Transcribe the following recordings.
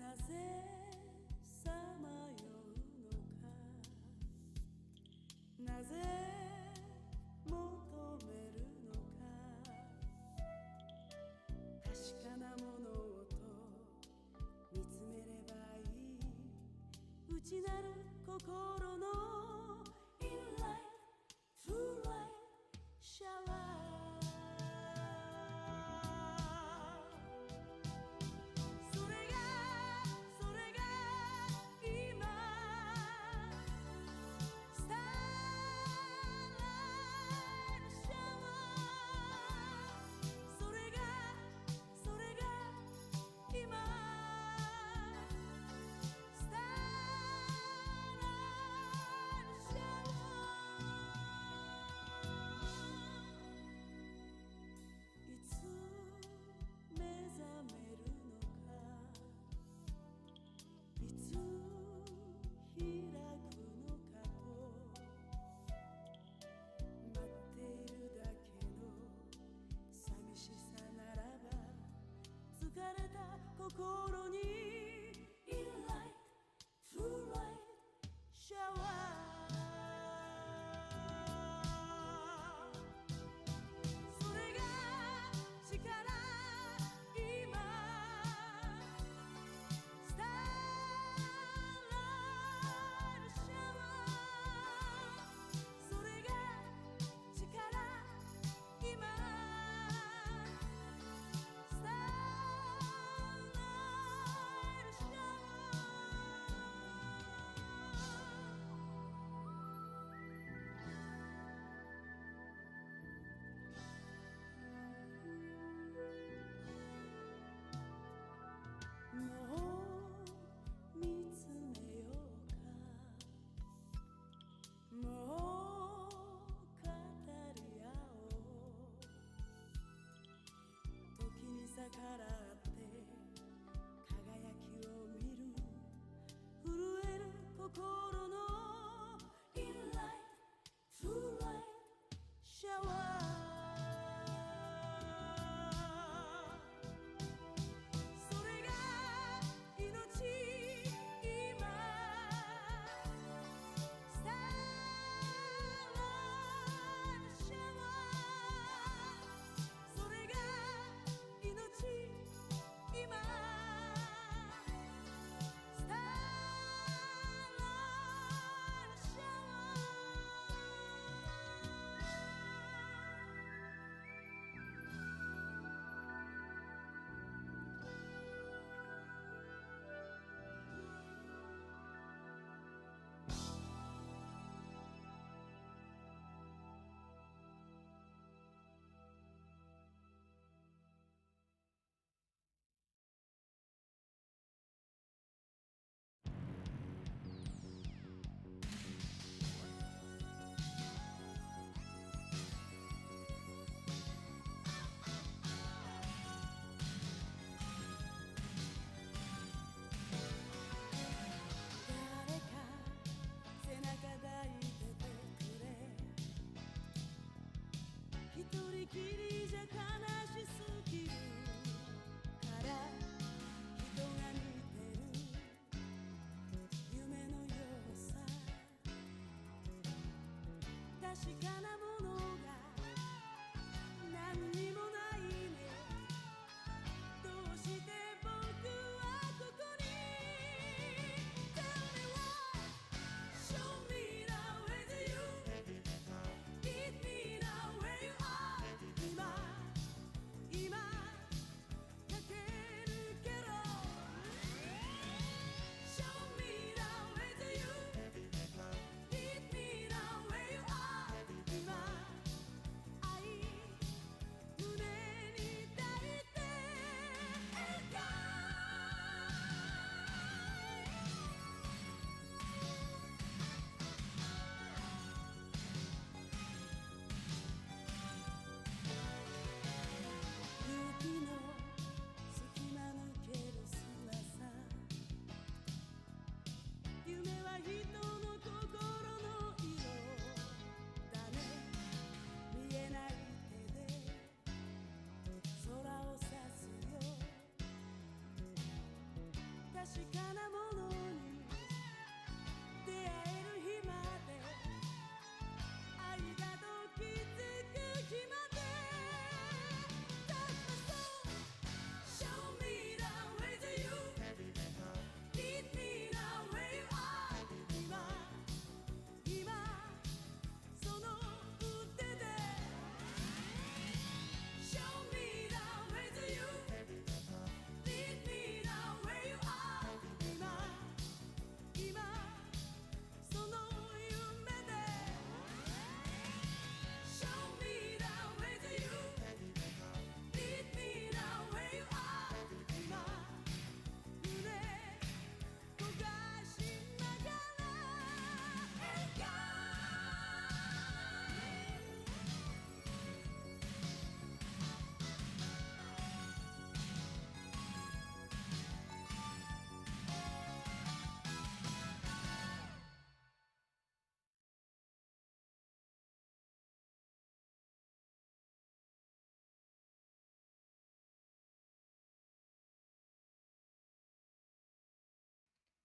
なぜさまようのか、なぜ求めるのか、確かなものをと見つめればいい、内なる心の In light, through light, shower。いつ目覚めるのか、いつ開くのかと待っているだけの寂しさならば、疲れた心に In light, through light, shower。もう見つめようか、もう語り合おう、時に逆らって輝きを見る、震える心の In light, through light, shower。一人きりじゃ悲しすぎるから人が見てる夢のようさ、確かなものが何にもないね、どうして僕はここに Tell me why, show me now with you, lead me now where you are。今かけるけど Show me now with you, lead me now where you are。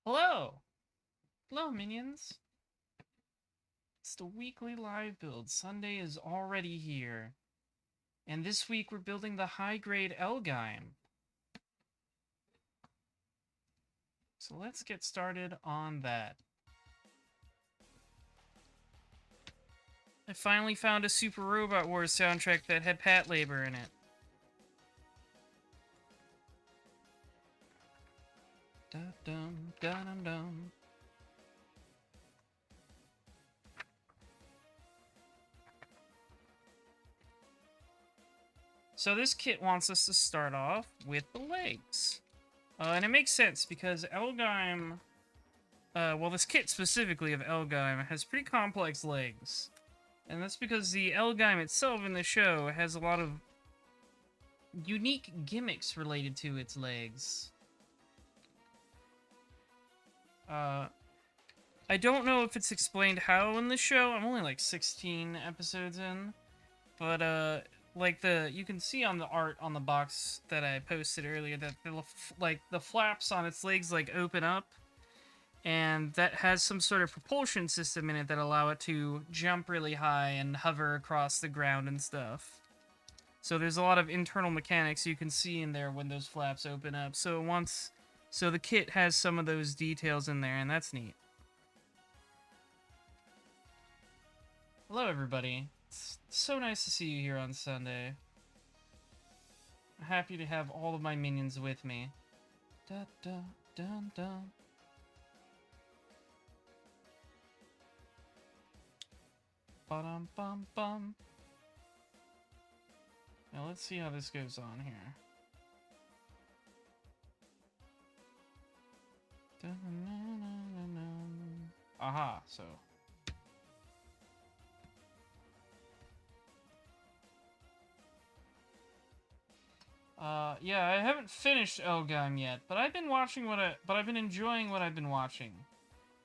Hello! Hello, minions! It's the weekly live build. Sunday is already here. And this week we're building the high-grade L-Gaim. So let's get started on that. I finally found a Super Robot Wars soundtrack that had Patlabor in it. Da-dum, da-dum-dum. So this kit wants us to start off with the legs. And it makes sense because L-Gaim, well, this kit specifically of L-Gaim has pretty complex legs. And that's because the L-Gaim itself in the show has a lot of unique gimmicks related to its legs. I don't know if it's explained how in the show. I'm only like 16 episodes in. But, like you can see on the art on the box that I posted earlier that the flaps on its legs like open up. And that has some sort of propulsion system in it that allow it to jump really high and hover across the ground and stuff. So there's a lot of internal mechanics you can see in there when those flaps open up. So the kit has some of those details in there, and that's neat. Hello, everybody. It's so nice to see you here on Sunday. I'm happy to have all of my minions with me. Da da dun dun. Ba-dum bum bum. Now let's see how this goes on here. Aha, so. Yeah, I haven't finished L-Gaim yet, but I've been enjoying what I've been watching.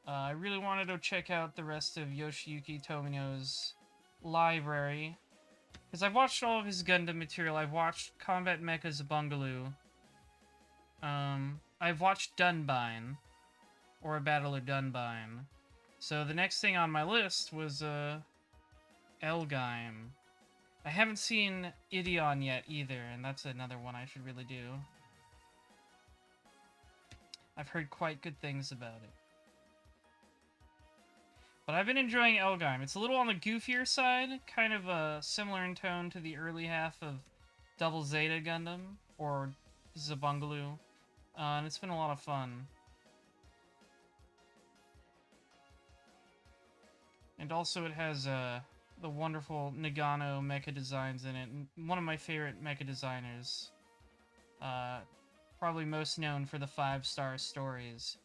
I really wanted to check out the rest of Yoshiyuki Tomino's library. Because I've watched all of his Gundam material. I've watched Combat Mecha Bungaloo. I've watched Dunbine. Or A Battle of Dunbine. So the next thing on my list was, L-Gaim. I haven't seen Ideon yet either, and that's another one I should really do. I've heard quite good things about it. But I've been enjoying L-Gaim. It's a little on the goofier side, kind of similar in tone to the early half of Double Zeta Gundam, or Zabungaloo, and it's been a lot of fun. And also it has the wonderful Nagano mecha designs in it, and one of my favorite mecha designers. Probably most known for the 5-star stories.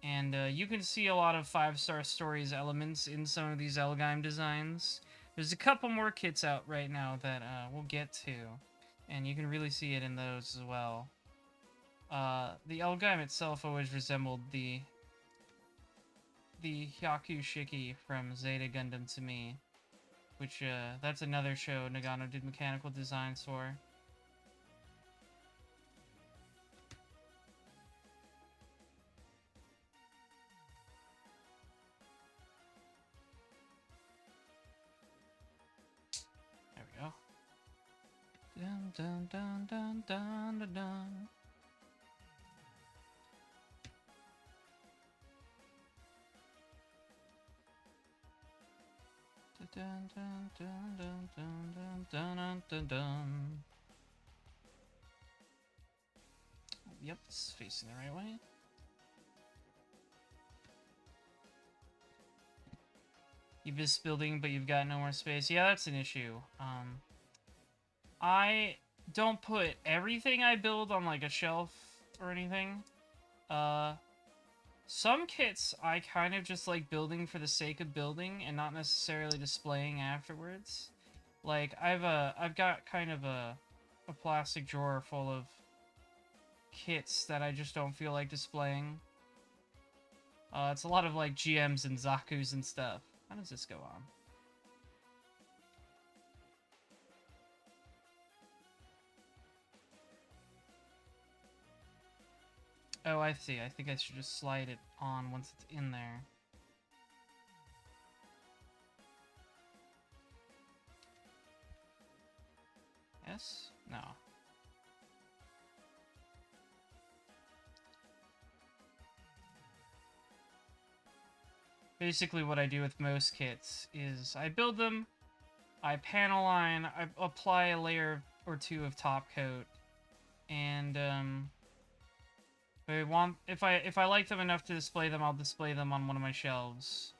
And you can see a lot of 5-star stories elements in some of these L-Gaim designs. There's a couple more kits out right now that we'll get to, and you can really see it in those as well. The L-Gaim itself always resembled the Hyaku Shiki from Zeta Gundam to me, which that's another show Nagano did mechanical designs for. There we go. Dun dun dun dun dun dun dun. Dun dun dun dun dun dun dun dun dun. Yep, it's facing the right way. You've been building, but you've got no more space. Yeah, that's an issue. I don't put everything I build on like a shelf or anything. Some kits I kind of just like building for the sake of building and not necessarily displaying afterwards. Like I've got kind of a plastic drawer full of kits that I just don't feel like displaying. It's a lot of like GMs and Zakus and stuff. How does this go on? Oh, I see. I think I should just slide it on once it's in there. Yes? No. Basically what I do with most kits is I build them, I panel line, I apply a layer or two of top coat, and if I like them enough to display them, I'll display them on one of my shelves.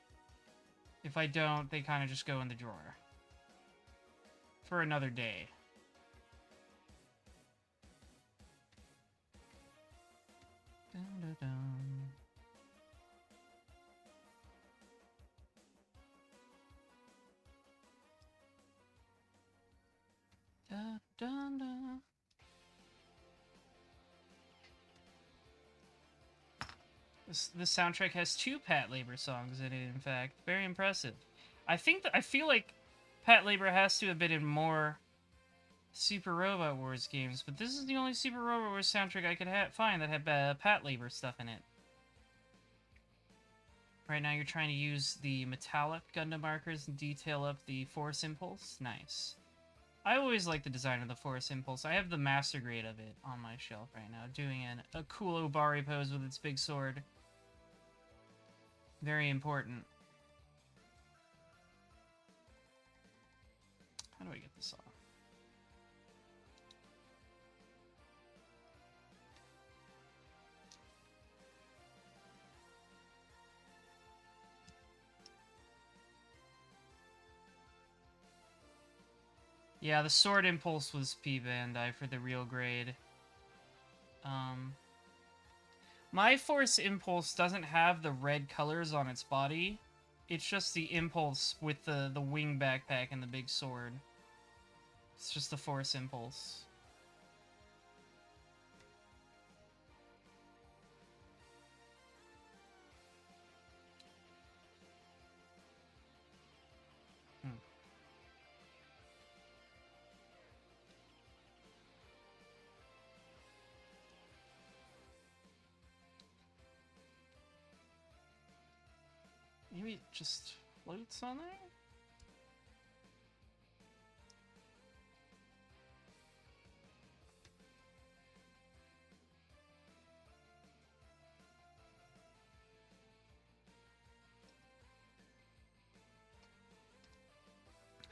If I don't, they kind of just go in the drawer for another day. Dun, dun, dun. Da, dun, dun. This soundtrack has 2 Pat Labor songs in it, in fact. Very impressive. I feel like Pat Labor has to have been in more Super Robot Wars games, but this is the only Super Robot Wars soundtrack I could find that had Pat Labor stuff in it. Right now you're trying to use the metallic Gundam markers and detail up the Force Impulse. Nice. I always like the design of the Force Impulse. I have the master grade of it on my shelf right now, doing a cool Obari pose with its big sword. Very important. How do I get this off? Yeah, the Sword Impulse was P Bandai for the real grade. My Force Impulse doesn't have the red colors on its body. It's just the Impulse with the wing backpack and the big sword. It's just the Force Impulse. Maybe it just floats on there?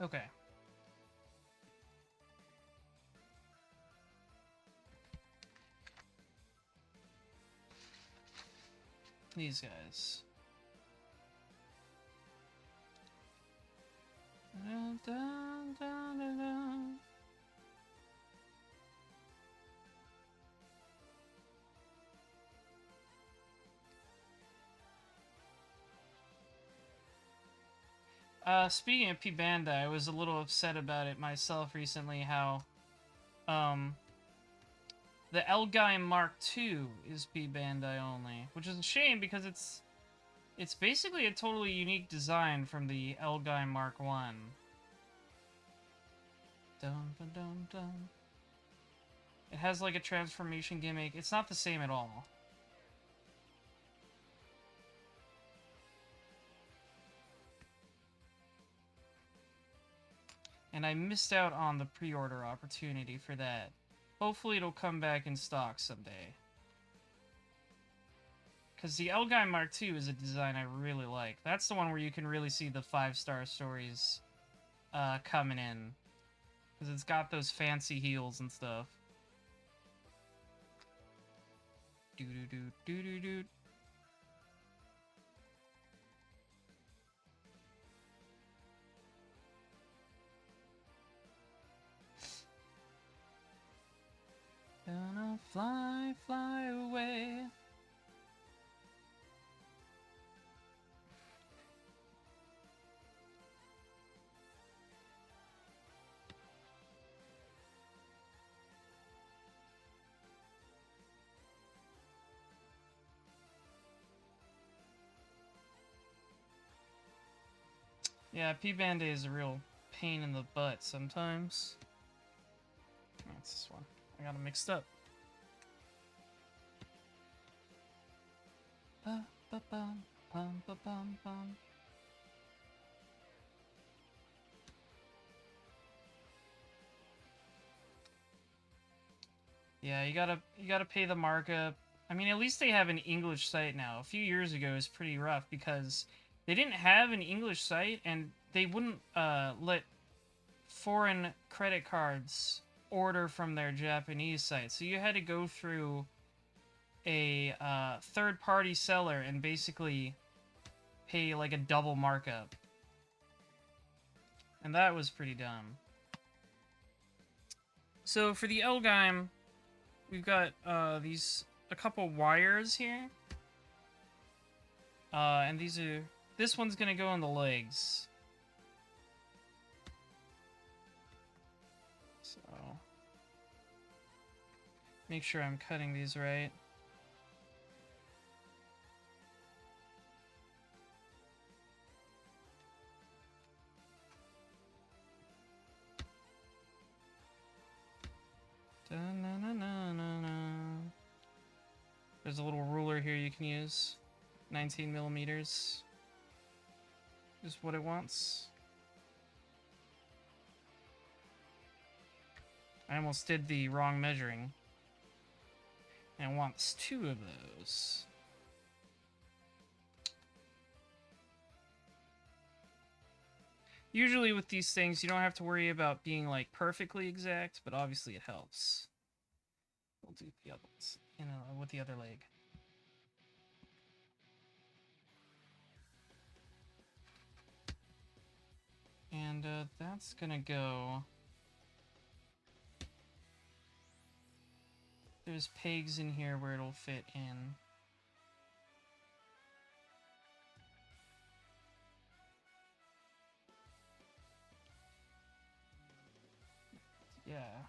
Okay. These guys. Dun, dun, dun, dun, dun. Speaking of P Bandai, I was a little upset about it myself recently, how, the L-Gaim Mark II is P Bandai only, which is a shame because it's basically a totally unique design from the L-Gaim Mark I. Dun, dun, dun, dun. It has like a transformation gimmick. It's not the same at all. And I missed out on the pre-order opportunity for that. Hopefully it'll come back in stock someday. Because the L-Gaim Mark II is a design I really like. That's the one where you can really see the 5-star stories coming in. Because it's got those fancy heels and stuff. Doo-doo-doo-doo-doo-doo. Gonna fly, fly away. Yeah, P-Bandai is a real pain in the butt sometimes. That's this one. I got them mixed up. Ba-ba-bum, bum-ba-bum-bum. Yeah, you gotta pay the markup. I mean, at least they have an English site now. A few years ago, it was pretty rough because they didn't have an English site, and they wouldn't let foreign credit cards order from their Japanese site. So you had to go through a third-party seller and basically pay like a double markup. And that was pretty dumb. So for the L-Gaim, we've got a couple wires here. And this one's gonna go on the legs. So make sure I'm cutting these right. There's a little ruler here you can use. 19 millimeters is what it wants. I almost did the wrong measuring. And it wants 2 of those. Usually with these things, you don't have to worry about being like perfectly exact, but obviously it helps. We'll do the other ones, with the other leg. And that's gonna go. There's pegs in here where it'll fit in. Yeah.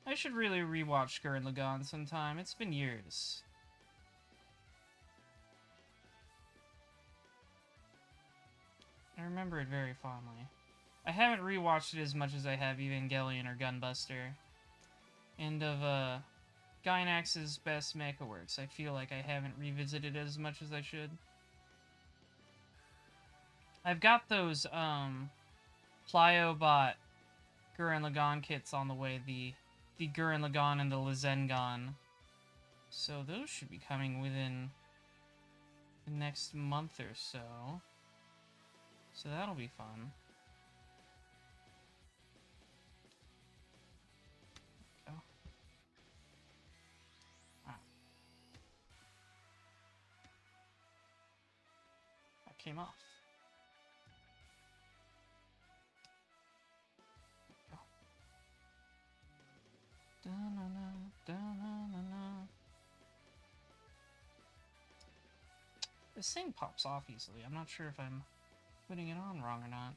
I should really rewatch Gurren Lagann sometime. It's been years. I remember it very fondly. I haven't rewatched it as much as I have Evangelion or Gunbuster. And of Gainax's best mecha works, I feel like I haven't revisited it as much as I should. I've got those Plyobot Gurren Lagann kits on the way, the Gurren Lagann and the Lizengan. So those should be coming within the next month or so. So that'll be fun. Oh. Ah. That came off. Oh. This thing pops off easily. I'm not sure if I'm putting it on wrong or not.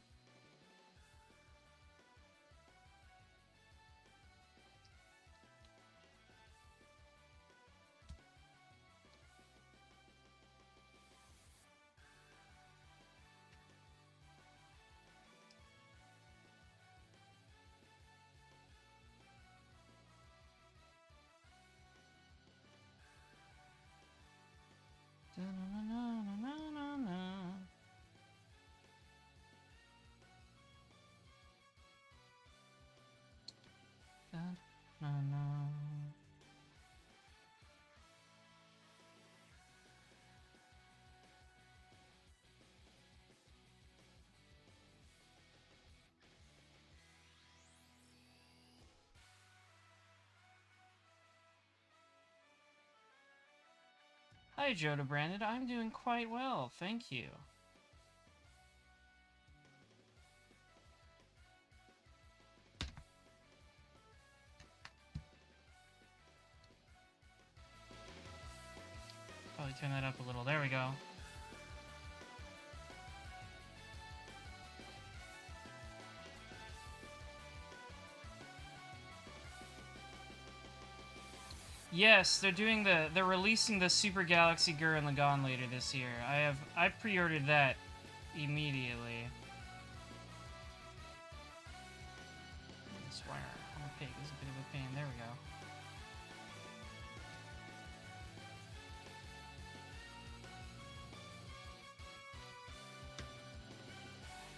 Hi, Joda Brandon. I'm doing quite well, thank you. Probably turn that up a little. There we go. Yes, they're releasing the Super Galaxy Gurren Lagann later this year. I pre-ordered that immediately. swear, I'm a pig is a bit of a pain. There we go.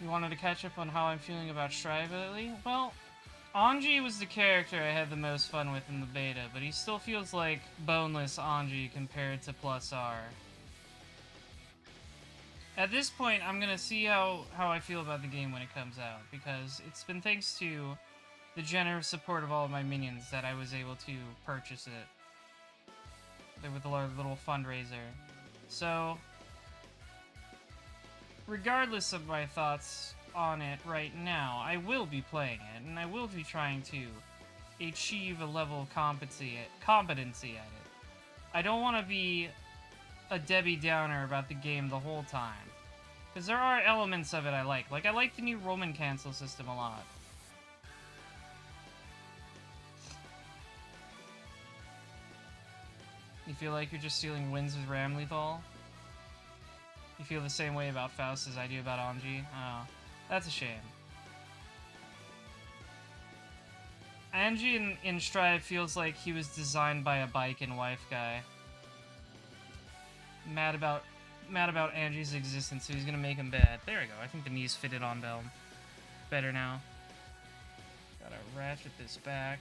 You wanted to catch up on how I'm feeling about Strive lately? Well, Anji was the character I had the most fun with in the beta, but he still feels like boneless Anji compared to Plus R. At this point, I'm gonna see how I feel about the game when it comes out, because it's been thanks to the generous support of all of my minions that I was able to purchase it with a little fundraiser. So, regardless of my thoughts on it right now, I will be playing it, and I will be trying to achieve a level of competency at it. I don't want to be a Debbie Downer about the game the whole time, because there are elements of it I like. Like, I like the new Roman cancel system a lot. You feel like you're just stealing wins with Ram Lethal? You feel the same way about Faust as I do about Anji? Oh, that's a shame. Anji in Strive feels like he was designed by a bike and wife guy. Mad about Anji's existence, so he's gonna make him bad. There we go. I think the knees fitted on Belm better now. Gotta ratchet this back.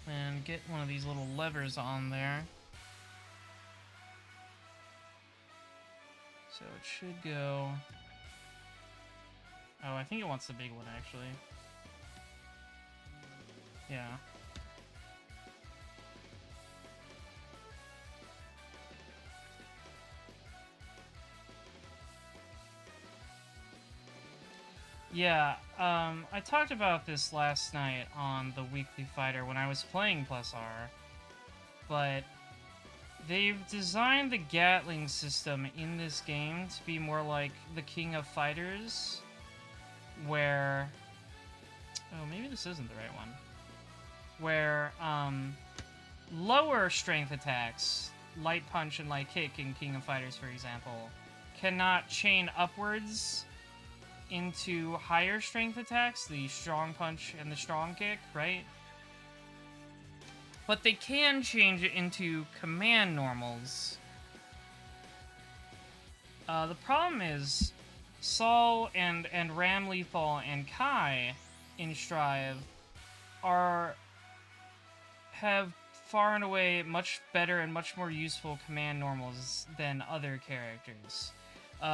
And get one of these little levers on there. So it should go... Oh, I think it wants the big one, actually. Yeah. Yeah, I talked about this last night on the Weekly Fighter when I was playing Plus R, but they've designed the Gatling system in this game to be more like the King of Fighters, where... Oh, maybe this isn't the right one. Where, lower strength attacks, Light Punch and Light Kick in King of Fighters, for example, cannot chain upwards into higher strength attacks, the Strong Punch and the Strong Kick, right? But they can change it into command normals. The problem is, Saul and Ram Lethal and Kai in Strive have far and away much better and much more useful command normals than other characters.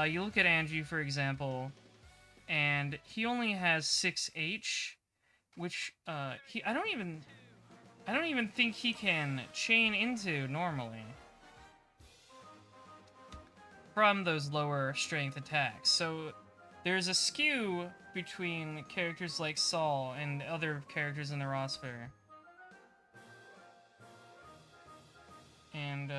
You look at Anji, for example, and he only has 6H, which I don't even think he can chain into normally from those lower strength attacks. So there's a skew between characters like Saul and other characters in the roster. And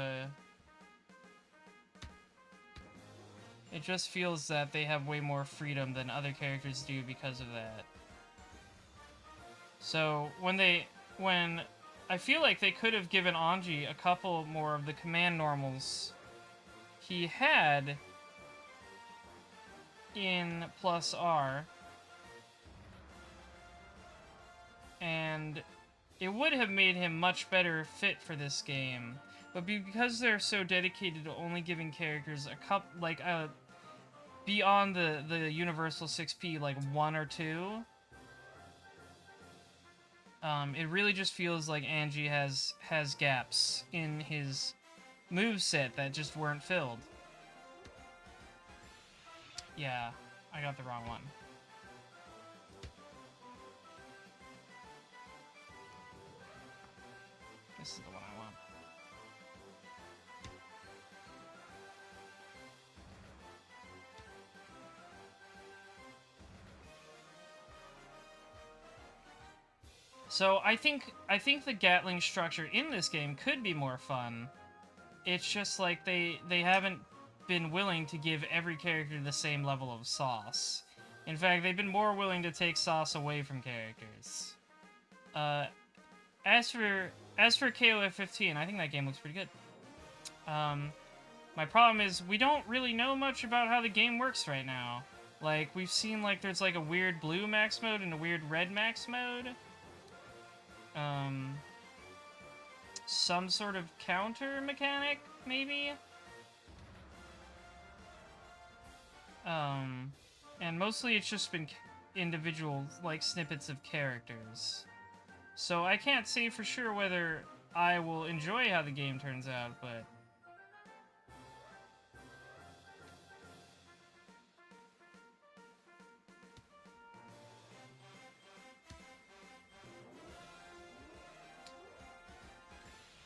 it just feels that they have way more freedom than other characters do because of that. So when I feel like they could have given Anji a couple more of the command normals he had in Plus R, and it would have made him much better fit for this game. But because they're so dedicated to only giving characters a couple, like, beyond the universal 6P, like 1 or 2, it really just feels like Anji has gaps in his moveset that just weren't filled. Yeah, I got the wrong one. This is the one I want. So I think the Gatling structure in this game could be more fun. It's just like they haven't been willing to give every character the same level of sauce. In fact, they've been more willing to take sauce away from characters. As for KOF 15, I think that game looks pretty good. My problem is we don't really know much about how the game works right now. Like, we've seen, like, there's, like, a weird blue max mode and a weird red max mode. Some sort of counter mechanic, maybe? And mostly it's just been individual, like, snippets of characters. So I can't say for sure whether I will enjoy how the game turns out, but...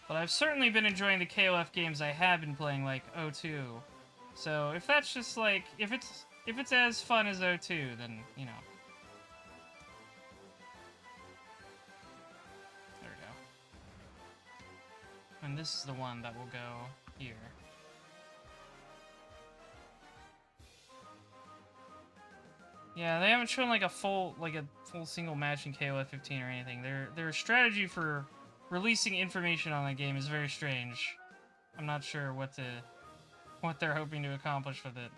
But I've certainly been enjoying the KOF games I have been playing, like O2. So if that's just like, if it's as fun as O2, then, you know. There we go. And this is the one that will go here. Yeah, they haven't shown like a full single match in KOF 15 or anything. Their strategy for releasing information on that game is very strange. I'm not sure what they're hoping to accomplish with it.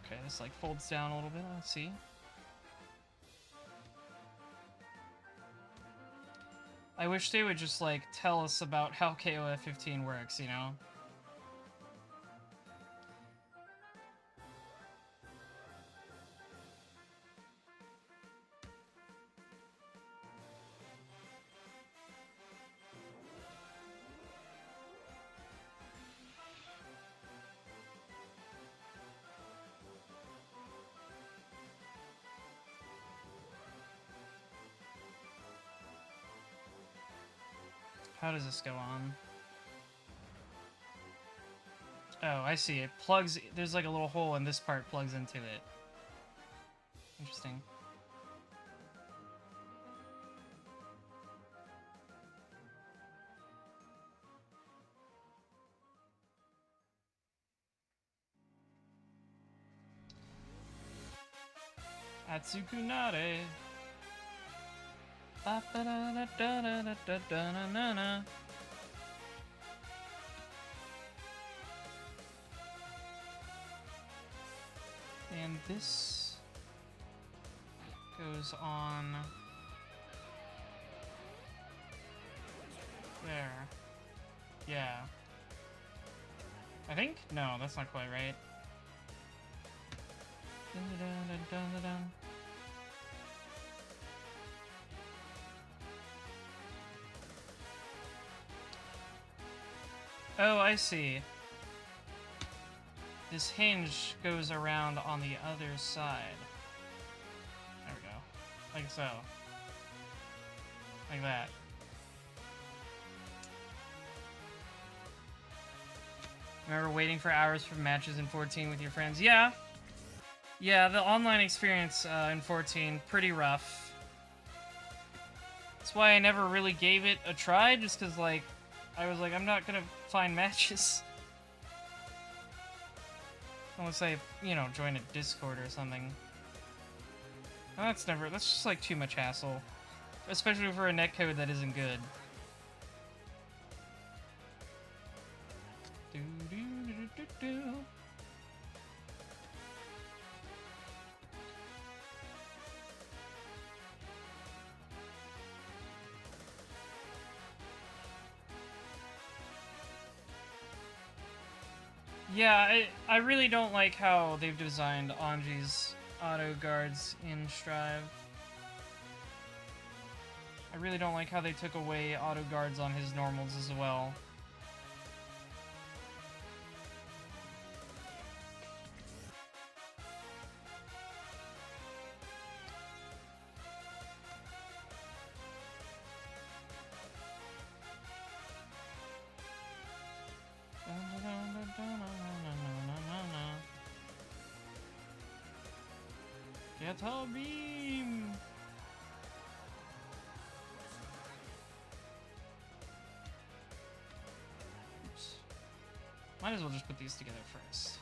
Okay, this like folds down a little bit. Let's see. I wish they would just like tell us about how KOF 15 works, you know? How does this go on? Oh, I see. It plugs... There's like a little hole and this part plugs into it. Interesting. Atsukunare. Ba-ba-da-da-da-da-da-da-da-na-na. And this goes on there. Yeah. I think? No, that's not quite right. Dun-dun-dun-dun-dun-dun. Oh, I see. This hinge goes around on the other side. There we go. Like so. Like that. Remember waiting for hours for matches in 14 with your friends? Yeah. Yeah, the online experience in 14, pretty rough. That's why I never really gave it a try, just because, like, I was like, I'm not gonna find matches. Unless I, you know, join a Discord or something. That's just like too much hassle. Especially for a netcode that isn't good. Do-do-do-do-do-do. Yeah, I really don't like how they've designed Anji's auto guards in Strive. I really don't like how they took away auto guards on his normals as well. Get a beam! Might as well just put these together first.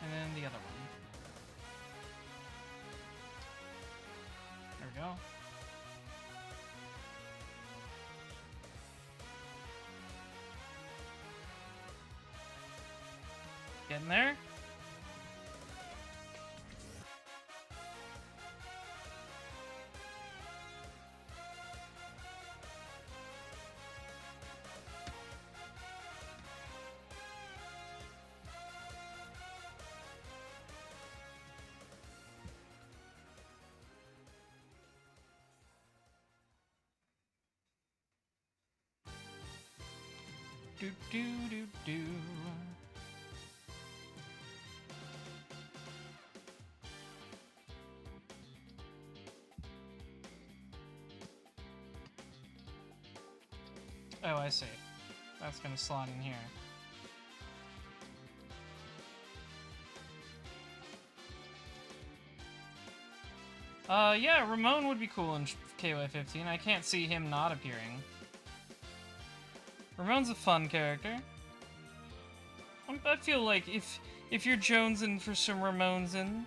And then the other one. There we go. Getting there. Do do do do. Oh, I see. That's gonna slot in here. Yeah, Ramon would be cool in KOF 15. I can't see him not appearing. Ramon's a fun character. I feel like if you're jonesing for some Ramonsin,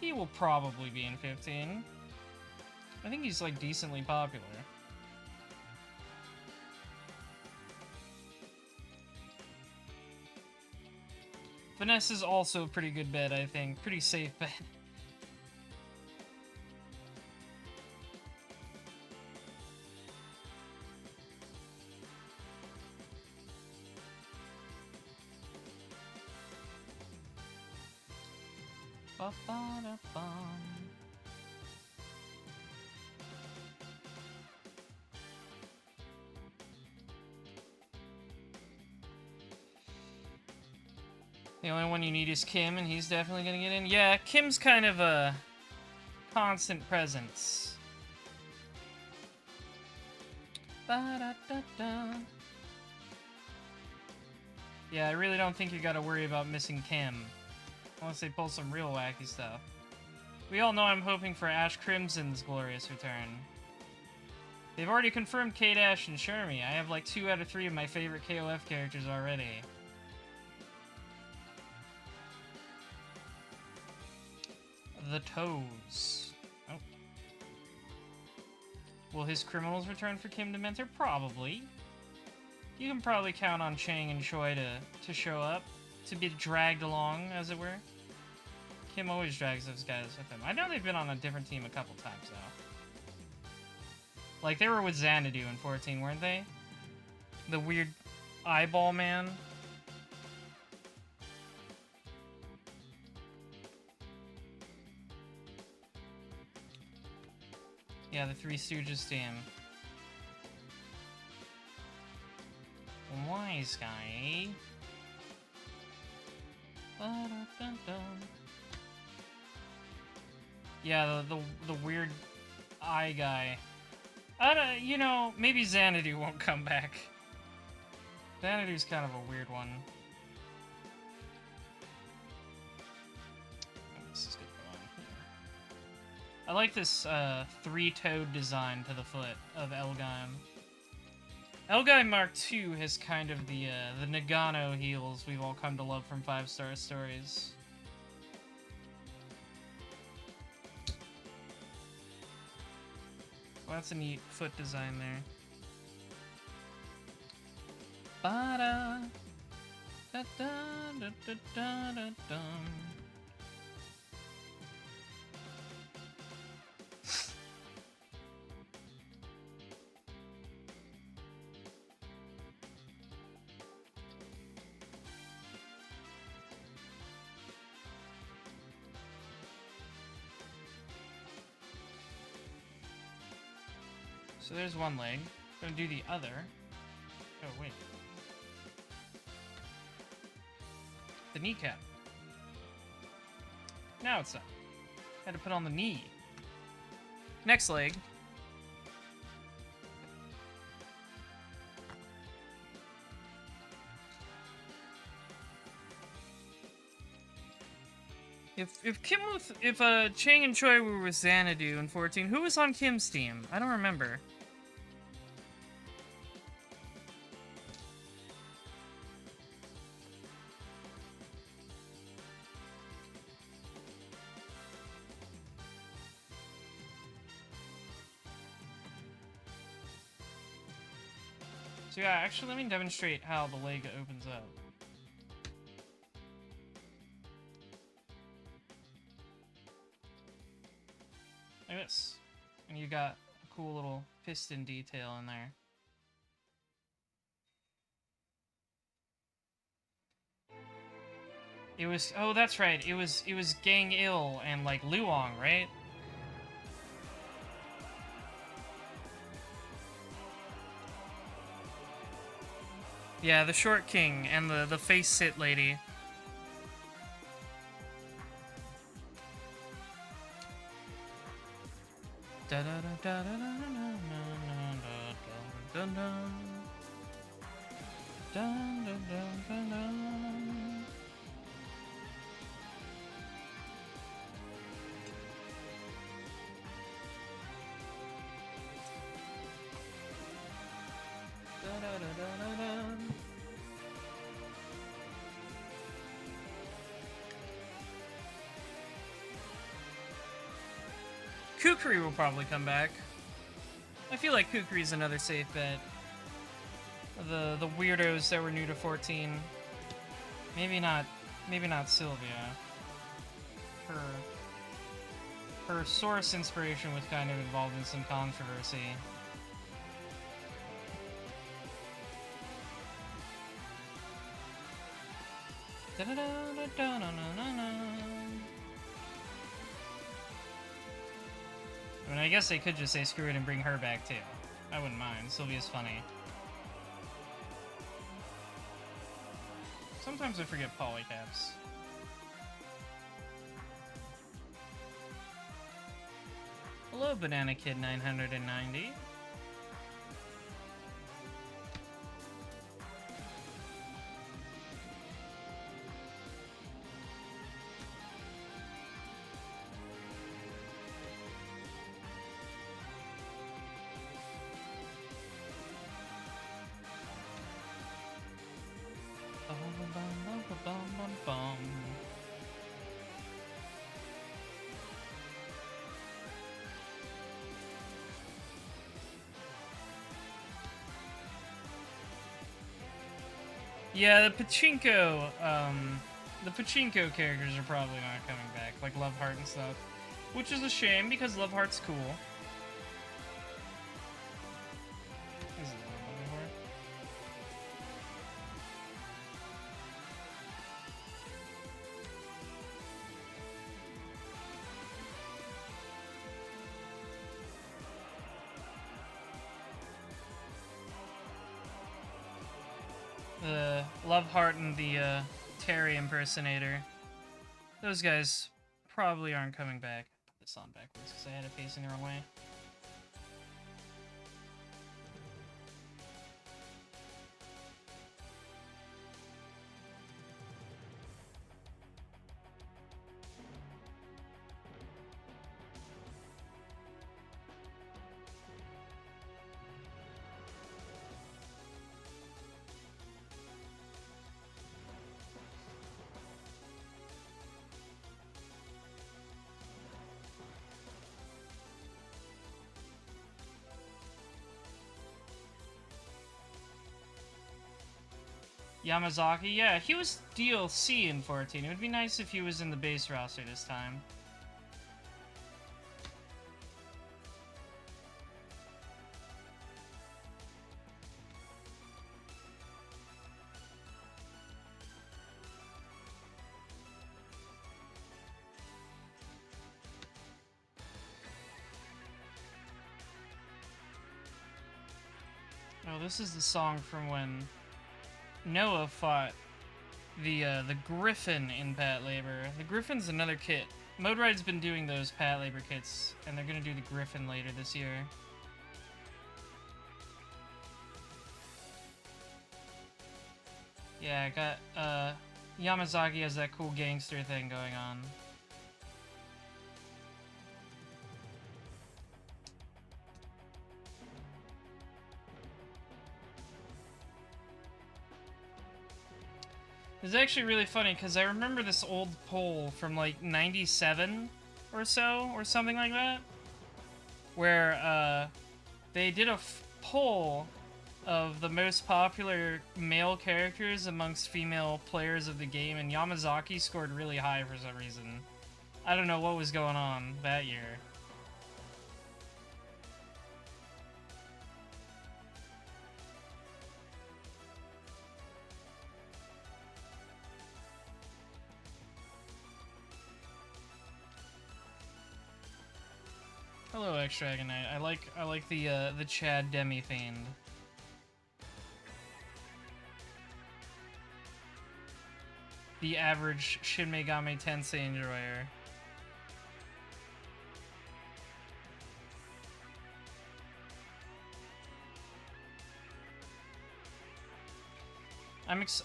he will probably be in 15. I think he's like decently popular. Vanessa is also a pretty good bet, I think. Pretty safe bet. Ba-ba-da-bum. The only one you need is Kim, and he's definitely gonna get in. Yeah, Kim's kind of a constant presence. Ba-da-da-da. Yeah, I really don't think you gotta worry about missing Kim. Unless they pull some real wacky stuff. We all know I'm hoping for Ash Crimson's glorious return. They've already confirmed K-Dash and Shermie. I have like 2 out of 3 of my favorite KOF characters already. The Toes. Oh. Will his criminals return for Kim to mentor? Probably. You can probably count on Chang and Choi to show up. To be dragged along, as it were. Kim always drags those guys with him. I know they've been on a different team a couple times, though. Like, they were with Xanadu in 14, weren't they? The weird eyeball man. Yeah, the Three Stooges team. Wise guy. Yeah, the weird eye guy. You know, maybe Xanadu won't come back. Xanadu's kind of a weird one. This is good going here. I like this 3-toed design to the foot of L-Gaim. L-Gaim Mark II has kind of the Nagano heels we've all come to love from 5-Star Stories. Well, that's a neat foot design there. Ba-da, da-da-da-da-da-da-dum. So there's one leg. Gonna do the other. Oh, wait. The kneecap. Now it's up. Had to put on the knee. Next leg. If Chang and Choi were with Xanadu in 14, who was on Kim's team? I don't remember. So yeah, actually, let me demonstrate how the leg opens up. Like this. And you got a cool little piston detail in there. It was, oh, that's right. It was Gang Il and like Luong, right? Yeah, the short king and the face sit lady. Da da da da da da da da da da da da da. Kukri will probably come back. I feel like Kukri's another safe bet. The weirdos that were new to 14. Maybe not Sylvia. Her source inspiration was kind of involved in some controversy. I mean, I guess they could just say screw it and bring her back too. I wouldn't mind. Sylvia's funny. Sometimes I forget polycaps. Hello, Banana Kid 990. Yeah, the pachinko characters are probably not coming back, like Love Heart and stuff. Which is a shame, because Love Heart's cool. This is the Love Heart and the Terry impersonator. Those guys probably aren't coming back. Put this on backwards because I had it facing the wrong way. Yamazaki, yeah, he was DLC in 14. It would be nice if he was in the base roster this time. Oh, this is the song from when Noah fought the Griffin in Pat Labor. The Griffin's another kit. Mode Ride's been doing those Pat Labor kits, and they're gonna do the Griffin later this year. Yeah, I got Yamazaki has that cool gangster thing going on. It's actually really funny because I remember this old poll from like '97 or so, or something like that, where they did a poll of the most popular male characters amongst female players of the game, and Yamazaki scored really high for some reason. I don't know what was going on that year. Hello, X Dragon Knight. I like the Chad Demi fiend. The average Shin Megami Tensei enjoyer.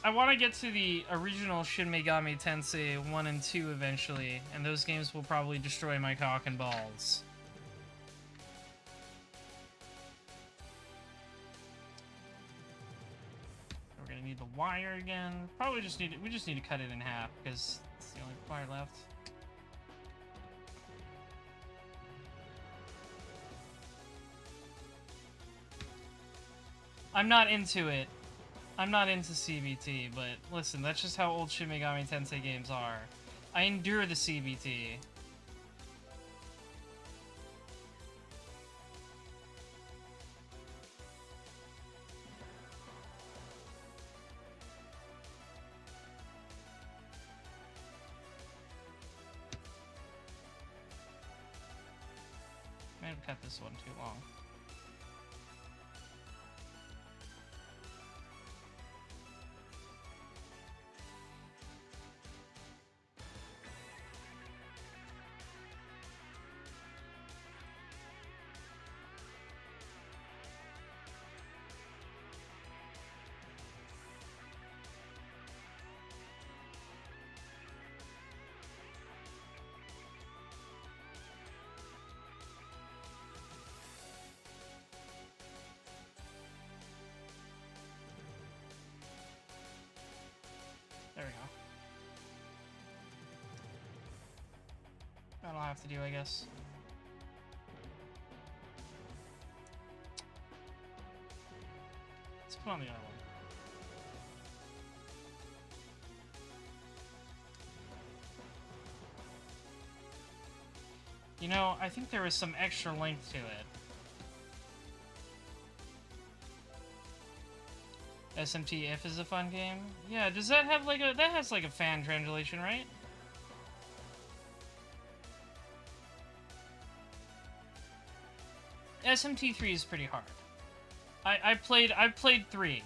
I want to get to the original Shin Megami Tensei 1 and 2 eventually, and those games will probably destroy my cock and balls. We're gonna need the wire again. Probably just need we just need to cut it in half because it's the only wire left. I'm not into it. I'm not into CBT, but listen, that's just how old Shin Megami Tensei games are. I endure the CBT. I might have cut this one too long. There we go. That'll have to do, I guess. Let's put on the other one. You know, I think there was some extra length to it. SMT If is a fun game. Yeah, does that have like a... That has like a fan translation, right? SMT3 is pretty hard. I've played 3.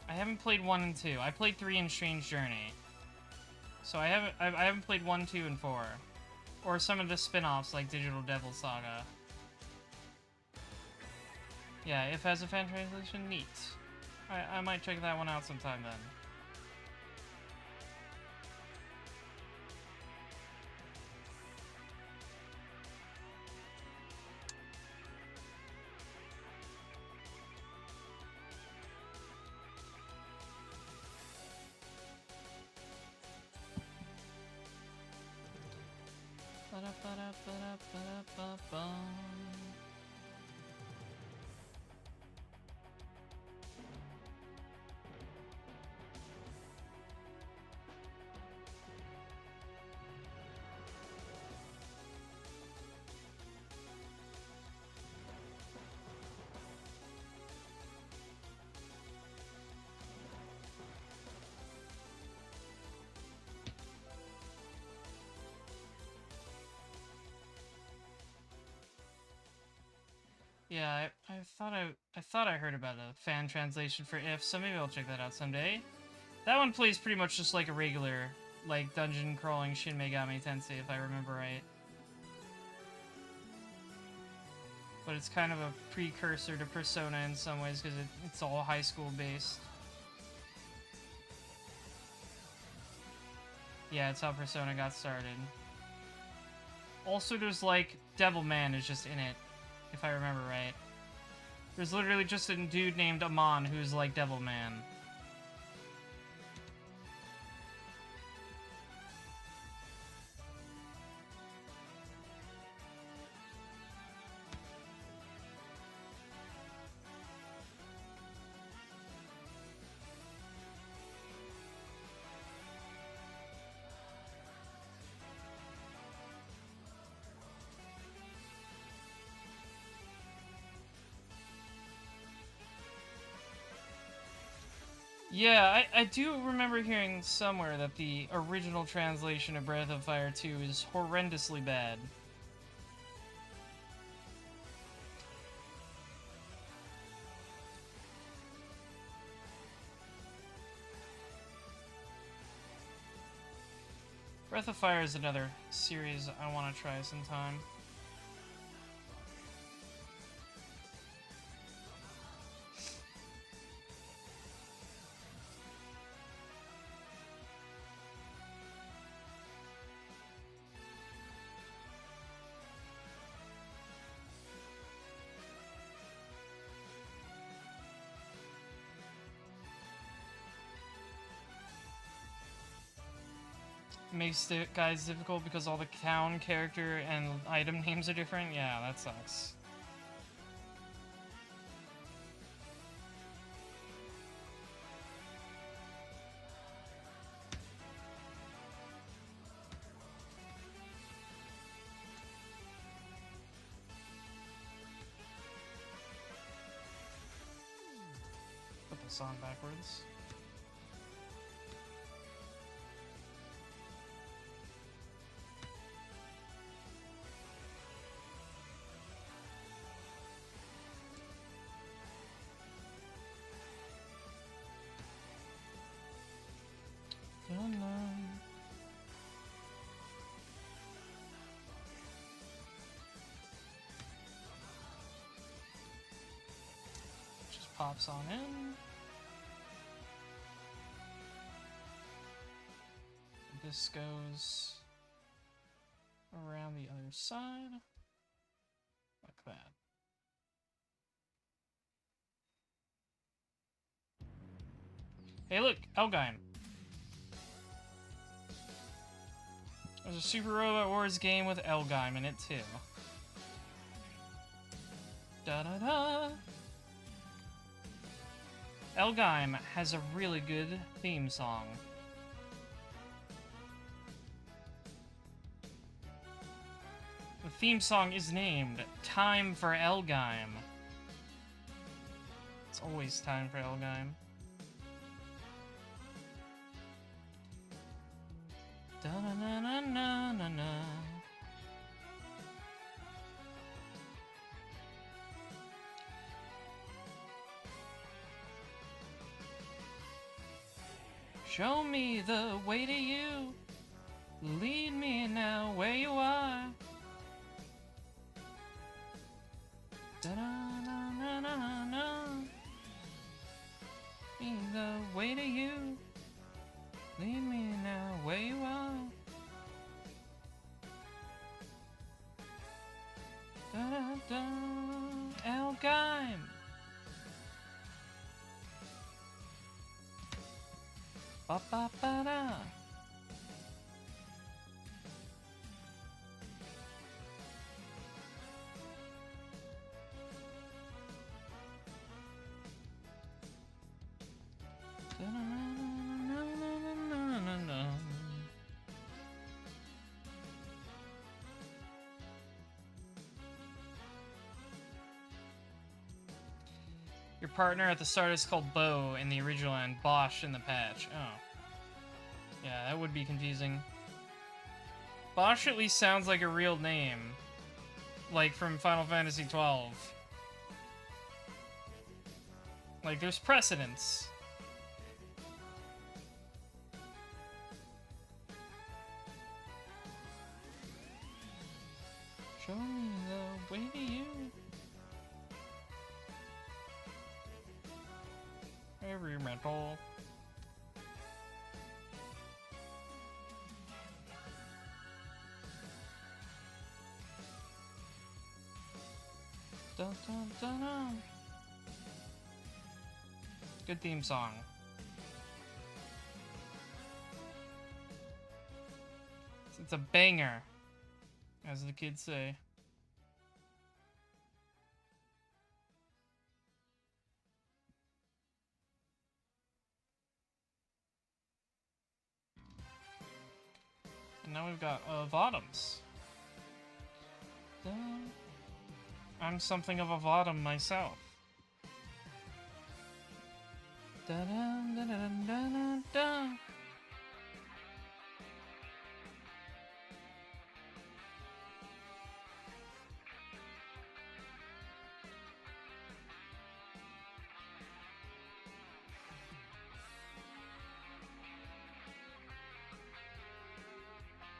I haven't played 1 and 2. I played 3 in Strange Journey. So I haven't played 1, 2, and 4. Or some of the spin-offs like Digital Devil Saga. Yeah, If has a fan translation, neat. I might check that one out sometime then. Yeah, I thought I heard about a fan translation for If, so maybe I'll check that out someday. That one plays pretty much just like a regular, like, dungeon crawling Shin Megami Tensei, if I remember right. But it's kind of a precursor to Persona in some ways, because it's all high school based. Yeah, it's how Persona got started. Also, there's like, Devilman is just in it, if I remember right. There's literally just a dude named Amon who's like Devilman. Yeah, I do remember hearing somewhere that the original translation of Breath of Fire 2 is horrendously bad. Breath of Fire is another series I want to try sometime. Makes the guys difficult because all the town character and item names are different? Yeah, that sucks. Put the song backwards. Just pops on in. This goes around the other side. Like that. Hey look, L-Gaim. There's a Super Robot Wars game with L-Gaim in it too. Da-da-da! L-Gaim has a really good theme song. The theme song is named Time for L-Gaim. It's always time for L-Gaim. Da-na-na-na-na-na. Show me the way to you. Lead me now where you are. Da-na-na-na-na-na. Me the way to you. Lead me now where you are. Da-da-da. L-Gaim. Ba-ba-ba-da. Da-na-na-na-na-na-na-na. Your partner at the start is called Bo in the original and Bosch in the patch. Oh. Yeah, that would be confusing. Bosch at least sounds like a real name. Like from Final Fantasy XII. Like, there's precedence. Show me the way to you. Heavy metal. Dun, dun, dun, dun. Good theme song. It's a banger, as the kids say. And now we've got Vodums. I'm something of a Vodum myself. Da-dum, da-dum, da-dum, da.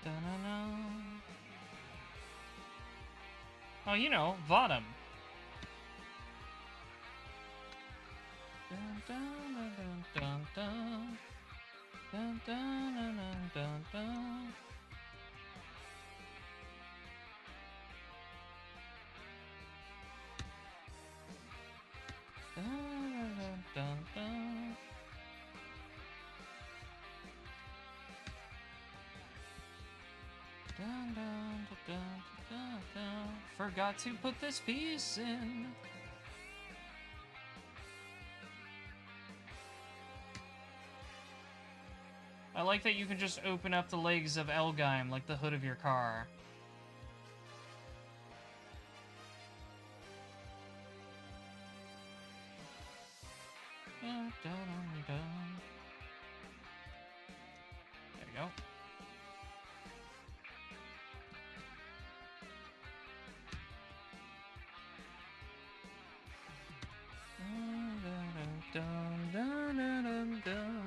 Da-na-na. Oh, you know, Vaughn. Dun, dun, dun, dun, dun. Dun, dun, dun, dun, dun. Dun, dun, dun, dun. Dun, dun, dun, dun, dun. Forgot to put this piece in. I like that you can just open up the legs of L-Gaim like the hood of your car. Dun, dun, dun, dun. There we go. Dun, dun, dun, dun, dun, dun.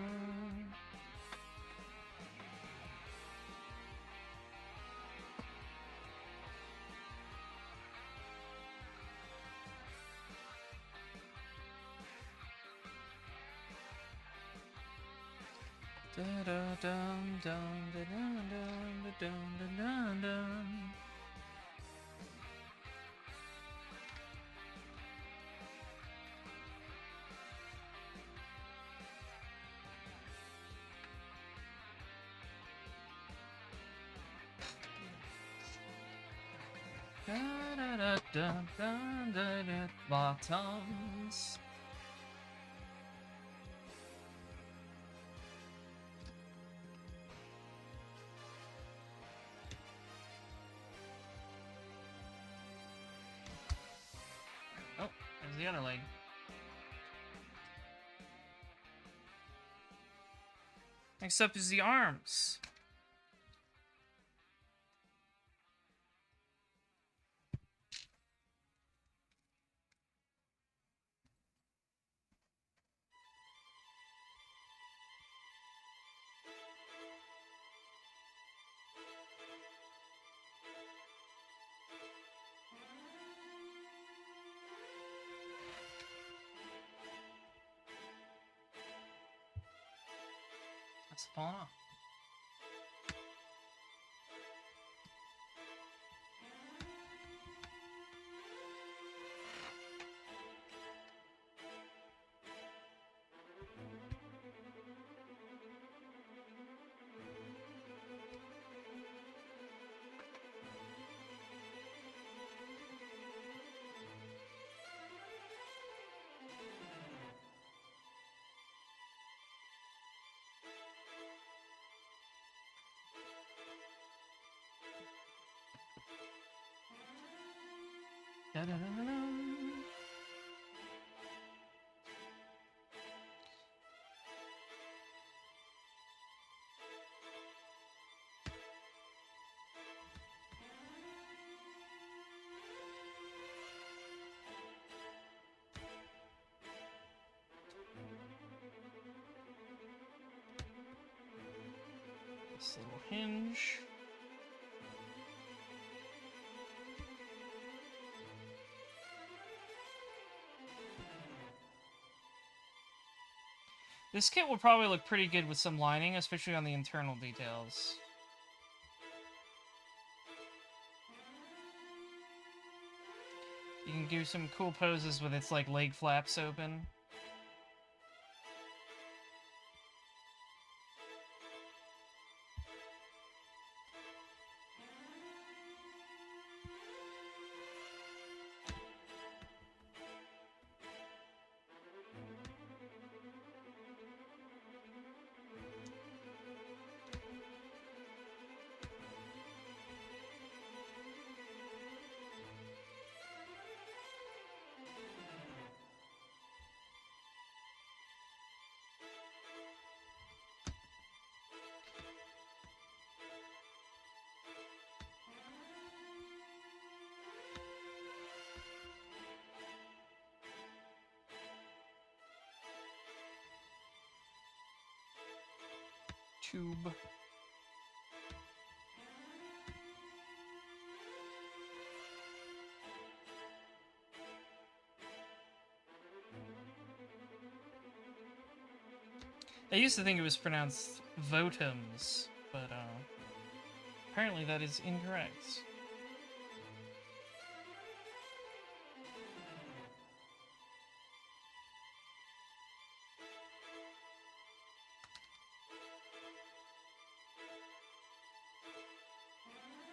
Da da dum dum da dum dum da dum da dum dum. Da da da dum dum da da bottoms. Oh, there's the other leg. Next up is the arms. That's the pawn off. Da da da da da. This little hinge. This kit will probably look pretty good with some lining, especially on the internal details. You can do some cool poses with its like leg flaps open. tube. I used to think it was pronounced Votums, but apparently that is incorrect.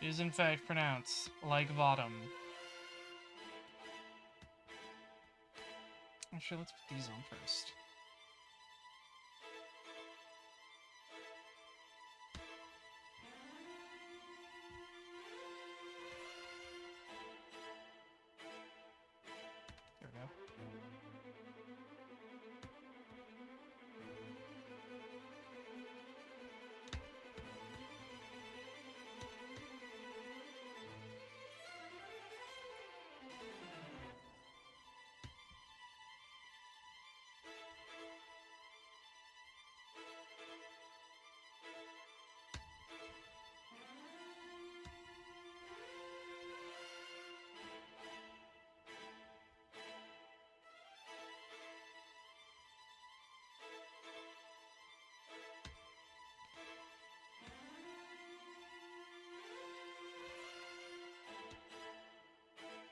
It is in fact pronounced like bottom. Actually, let's put these on first. There we go.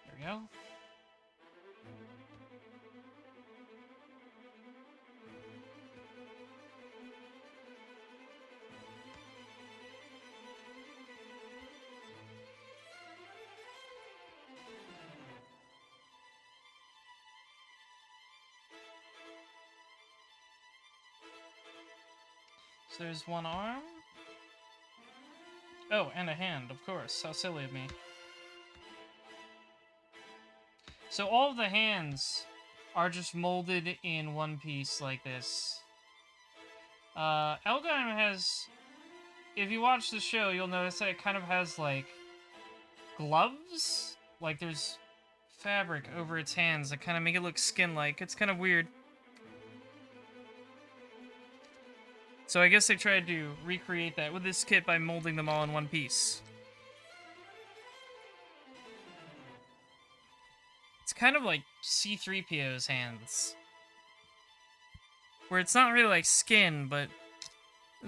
There we go. So there's one arm. Oh, and a hand, of course. How silly of me. So all of the hands are just molded in one piece like this. L-Gaim has... If you watch the show, you'll notice that it kind of has, like, gloves? Like, there's fabric over its hands that kind of make it look skin-like. It's kind of weird. So I guess they tried to recreate that with this kit by molding them all in one piece. It's kind of like C-3PO's hands. Where it's not really like skin, but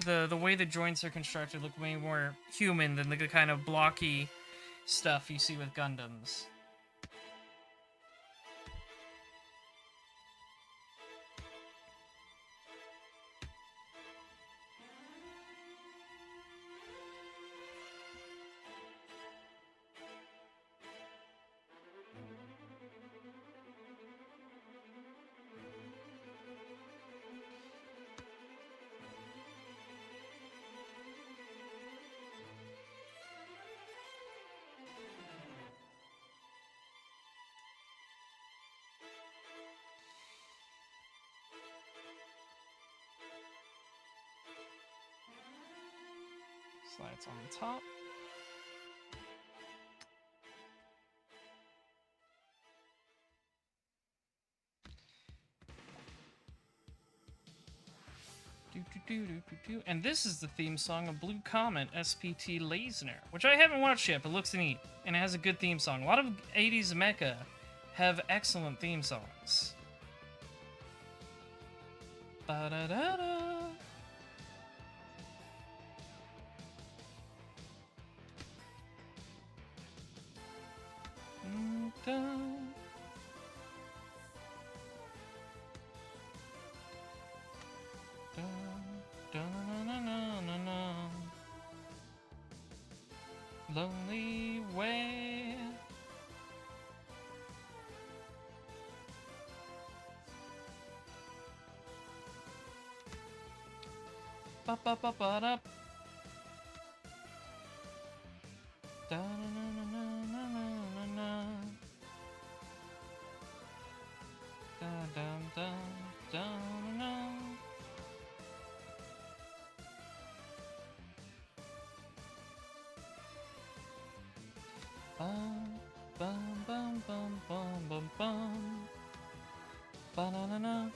the way the joints are constructed look way more human than the kind of blocky stuff you see with Gundams. Slides on the top. And this is the theme song of Blue Comet SPT Lasner, which I haven't watched yet, but looks neat, and it has a good theme song. A lot of 80s mecha have excellent theme songs. Ba-da-da-da. Lonely way. Ba ba ba ba da. Da na na na na na na. Da dum dum dum na. Bum bum bum bum bum bum bum. Ba na na na.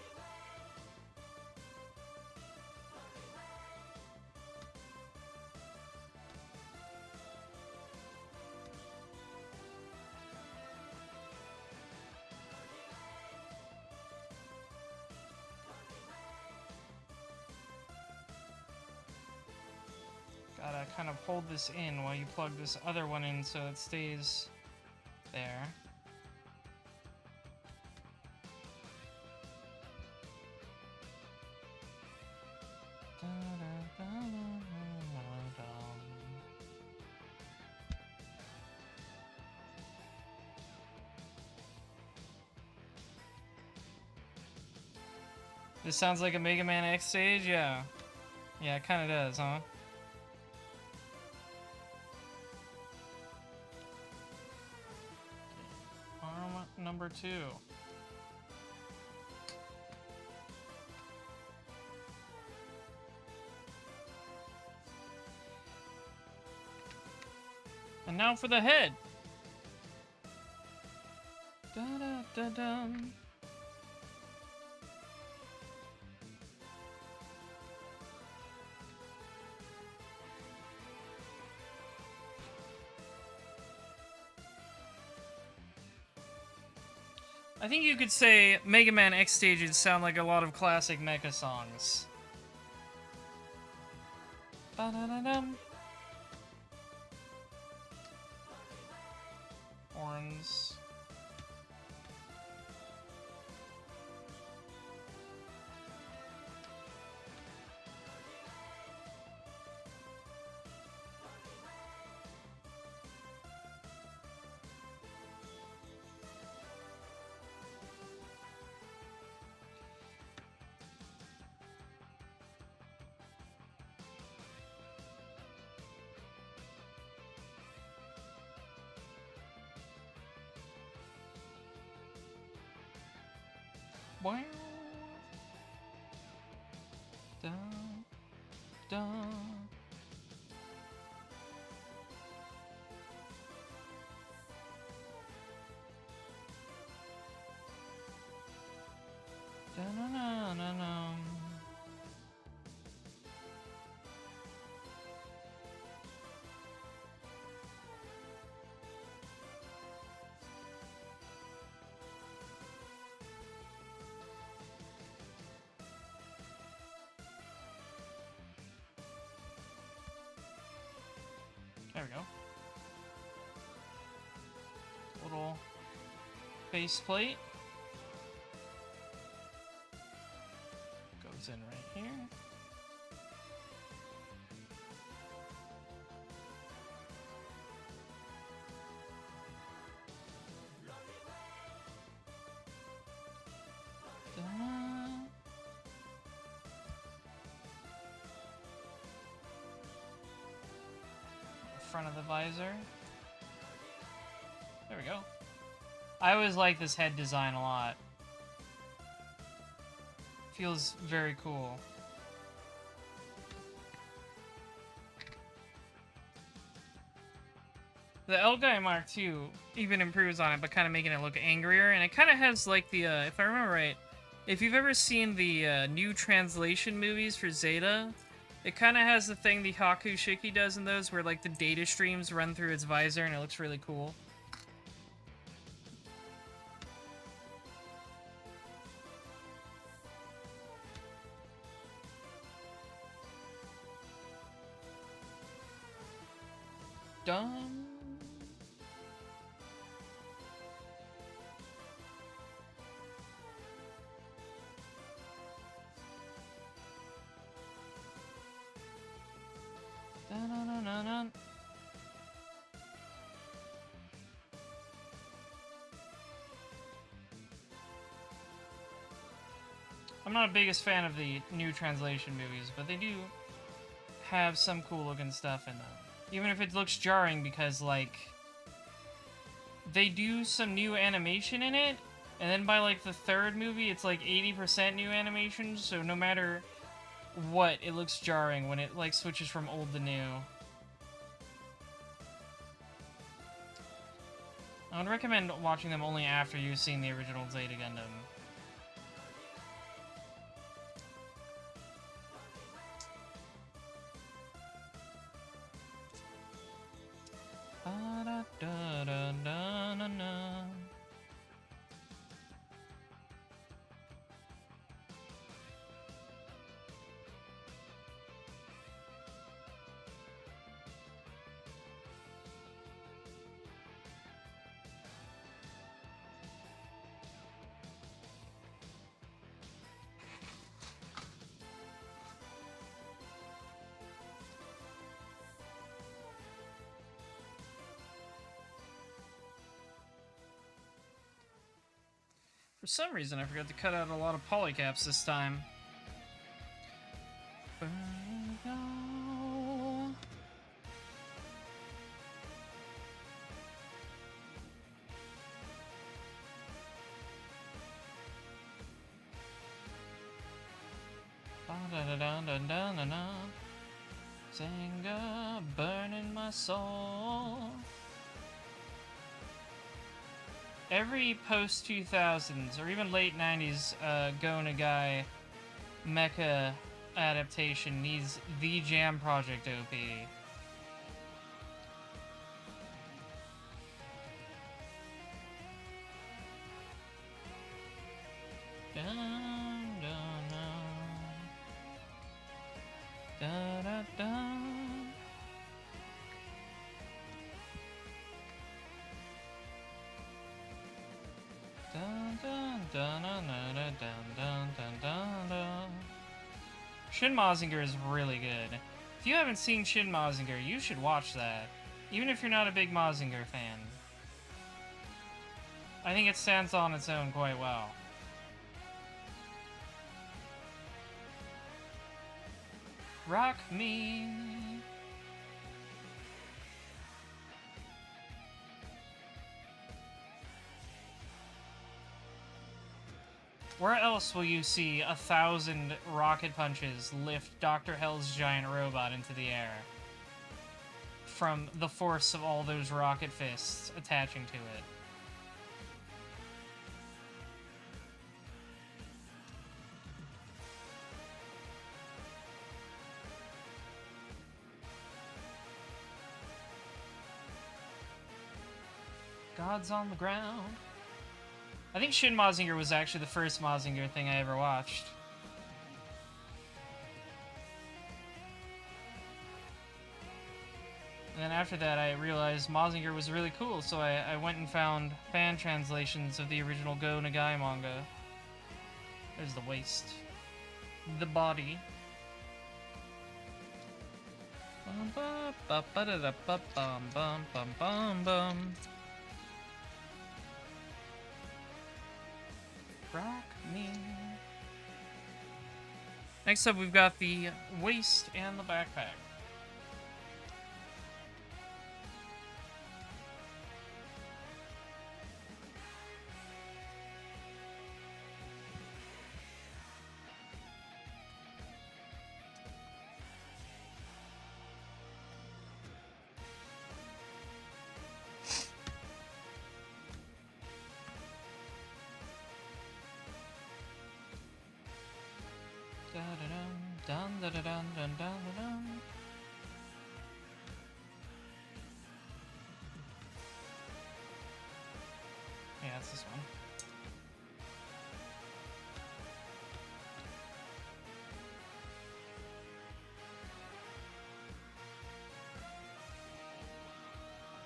Gotta kind of hold this in while you plug this other one in so it stays there. This sounds like a Mega Man X stage, yeah. Yeah, it kinda does, huh? Arm number 2. And now for the head. Da da da dum. I think you could say Mega Man X stages sound like a lot of classic mecha songs. Ba-da-da-dum. Horns. Wow. Dun, dun. Dun-dun-dun-dun-dun. There we go. Little base plate. Goes in right here. Da-da. Front of the visor. There we go. I always like this head design a lot. Feels very cool. The L-Gaim Mark II even improves on it, but kind of making it look angrier, and it kind of has like the, if I remember right, if you've ever seen the new translation movies for Zeta, it kind of has the thing the Haku Shiki does in those, where like the data streams run through its visor, and it looks really cool. Done. Dun-dun-dun-dun-dun. I'm not the biggest fan of the new translation movies, but they do have some cool looking stuff in them. Even if it looks jarring, because, like, they do some new animation in it, and then by, like, the third movie, it's, like, 80% new animation, so no matter what, it looks jarring when it, like, switches from old to new. I would recommend watching them only after you've seen the original Zeta Gundam. Ba-da-da-da-da-da-da. For some reason, I forgot to cut out a lot of polycaps this time. Anger burning my soul. Every post 2000s or even late 90s Go Nagai mecha adaptation needs the Jam Project OP. Dun, dun, dun. Da, da, da. Dun, dun, dun, dun, dun, dun, dun, dun, dun, dun. Shin Mazinger is really good. If you haven't seen Shin Mazinger, you should watch that. Even if you're not a big Mazinger fan. I think it stands on its own quite well. Rock me. Where else will you see 1,000 rocket punches lift Dr. Hell's giant robot into the air? From the force of all those rocket fists attaching to it. God's on the ground. I think Shin Mazinger was actually the first Mazinger thing I ever watched. And then after that I realized Mazinger was really cool, so I went and found fan translations of the original Go Nagai manga. There's the waist. The body. Bum ba ba ba da da ba bum bum bum bum bum. Rock me. Next up, we've got the waist and the backpack. Dun dun dun dun dun dun dun. Yeah, it's this one.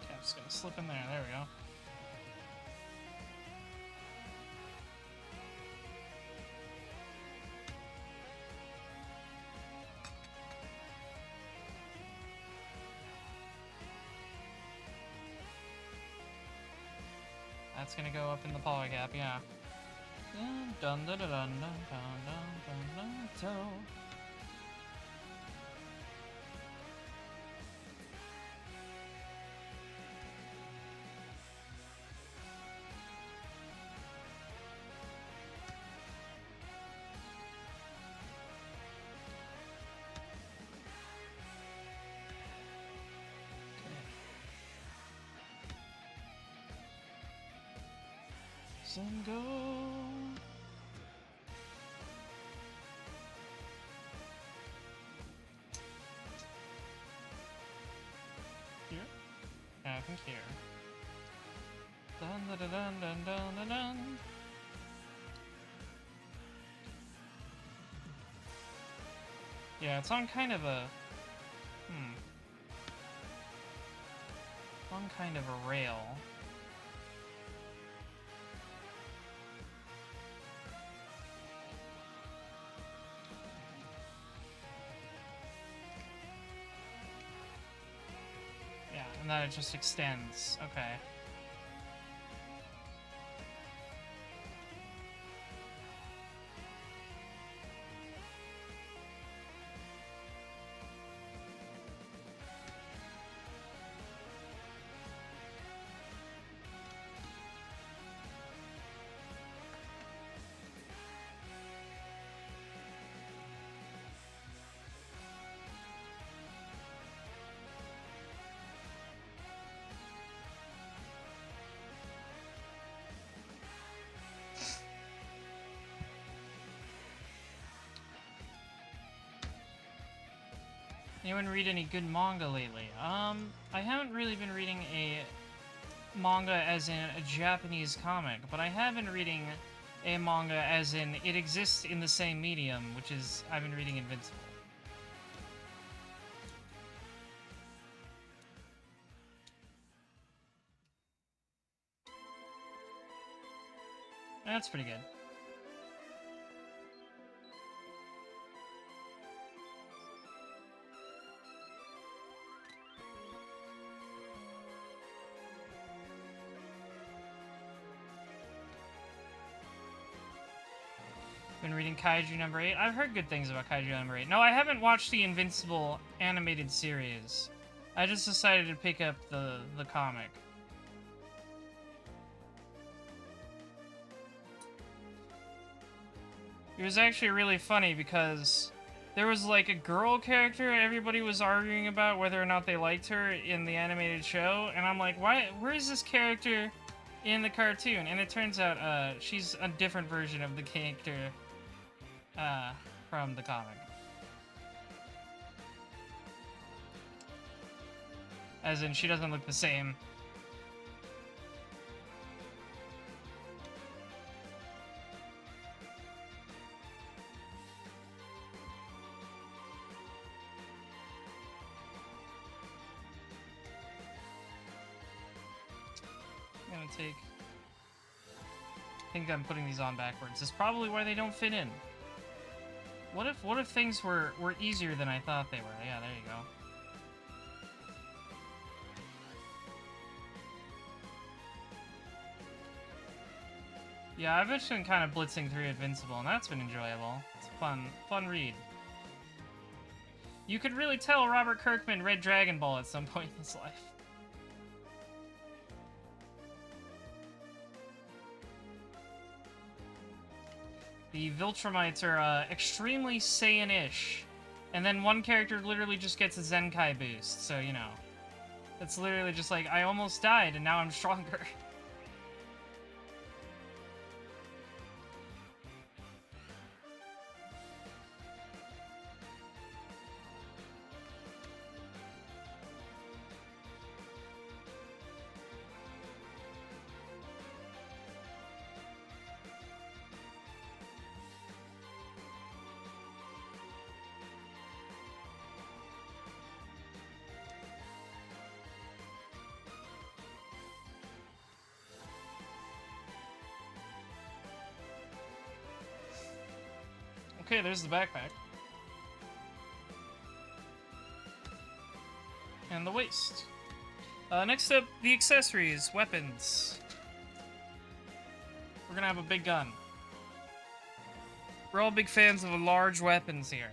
Okay, I'm just gonna slip in there. There we go. That's gonna go up in the polygap, yeah. Dun dun dun dun dun dun dun dun dun. And go. Here? Yeah, I think here. Dun dun dun dun dun dun dun dun. Yeah, it's on kind of a on kind of a rail. And then it just extends. Okay. Anyone read any good manga lately? I haven't really been reading a manga as in a Japanese comic, but I have been reading a manga as in it exists in the same medium, which is I've been reading Invincible. That's pretty good. Been reading Kaiju number 8. I've heard good things about Kaiju number 8. No, I haven't watched the Invincible animated series. I just decided to pick up the comic. It was actually really funny because there was like a girl character everybody was arguing about whether or not they liked her in the animated show, and I'm like, why? Where is this character in the cartoon? And it turns out she's a different version of the character from the comic. As in, she doesn't look the same. I'm gonna take... I think I'm putting these on backwards. That's probably why they don't fit in. What if things were easier than I thought they were? Yeah, there you go. Yeah, I've just been kind of blitzing through Invincible, and that's been enjoyable. It's a fun read. You could really tell Robert Kirkman read Dragon Ball at some point in his life. The Viltrumites are extremely Saiyan-ish. And then one character literally just gets a Zenkai boost, so, you know. It's literally just like, I almost died and now I'm stronger. Okay, there's the backpack. And the waist. Next up, the accessories, weapons. We're gonna have a big gun. We're all big fans of large weapons here.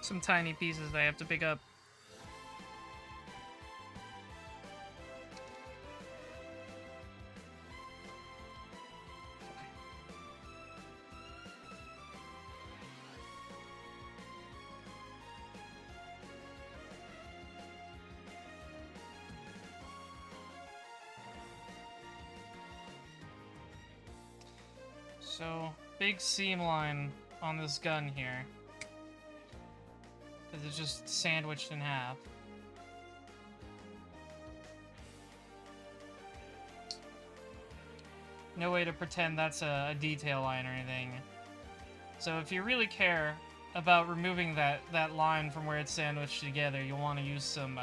Some tiny pieces that I have to pick up. So, big seam line on this gun here. Because it's just sandwiched in half. No way to pretend that's a detail line or anything. So if you really care about removing that line from where it's sandwiched together, you'll want to use some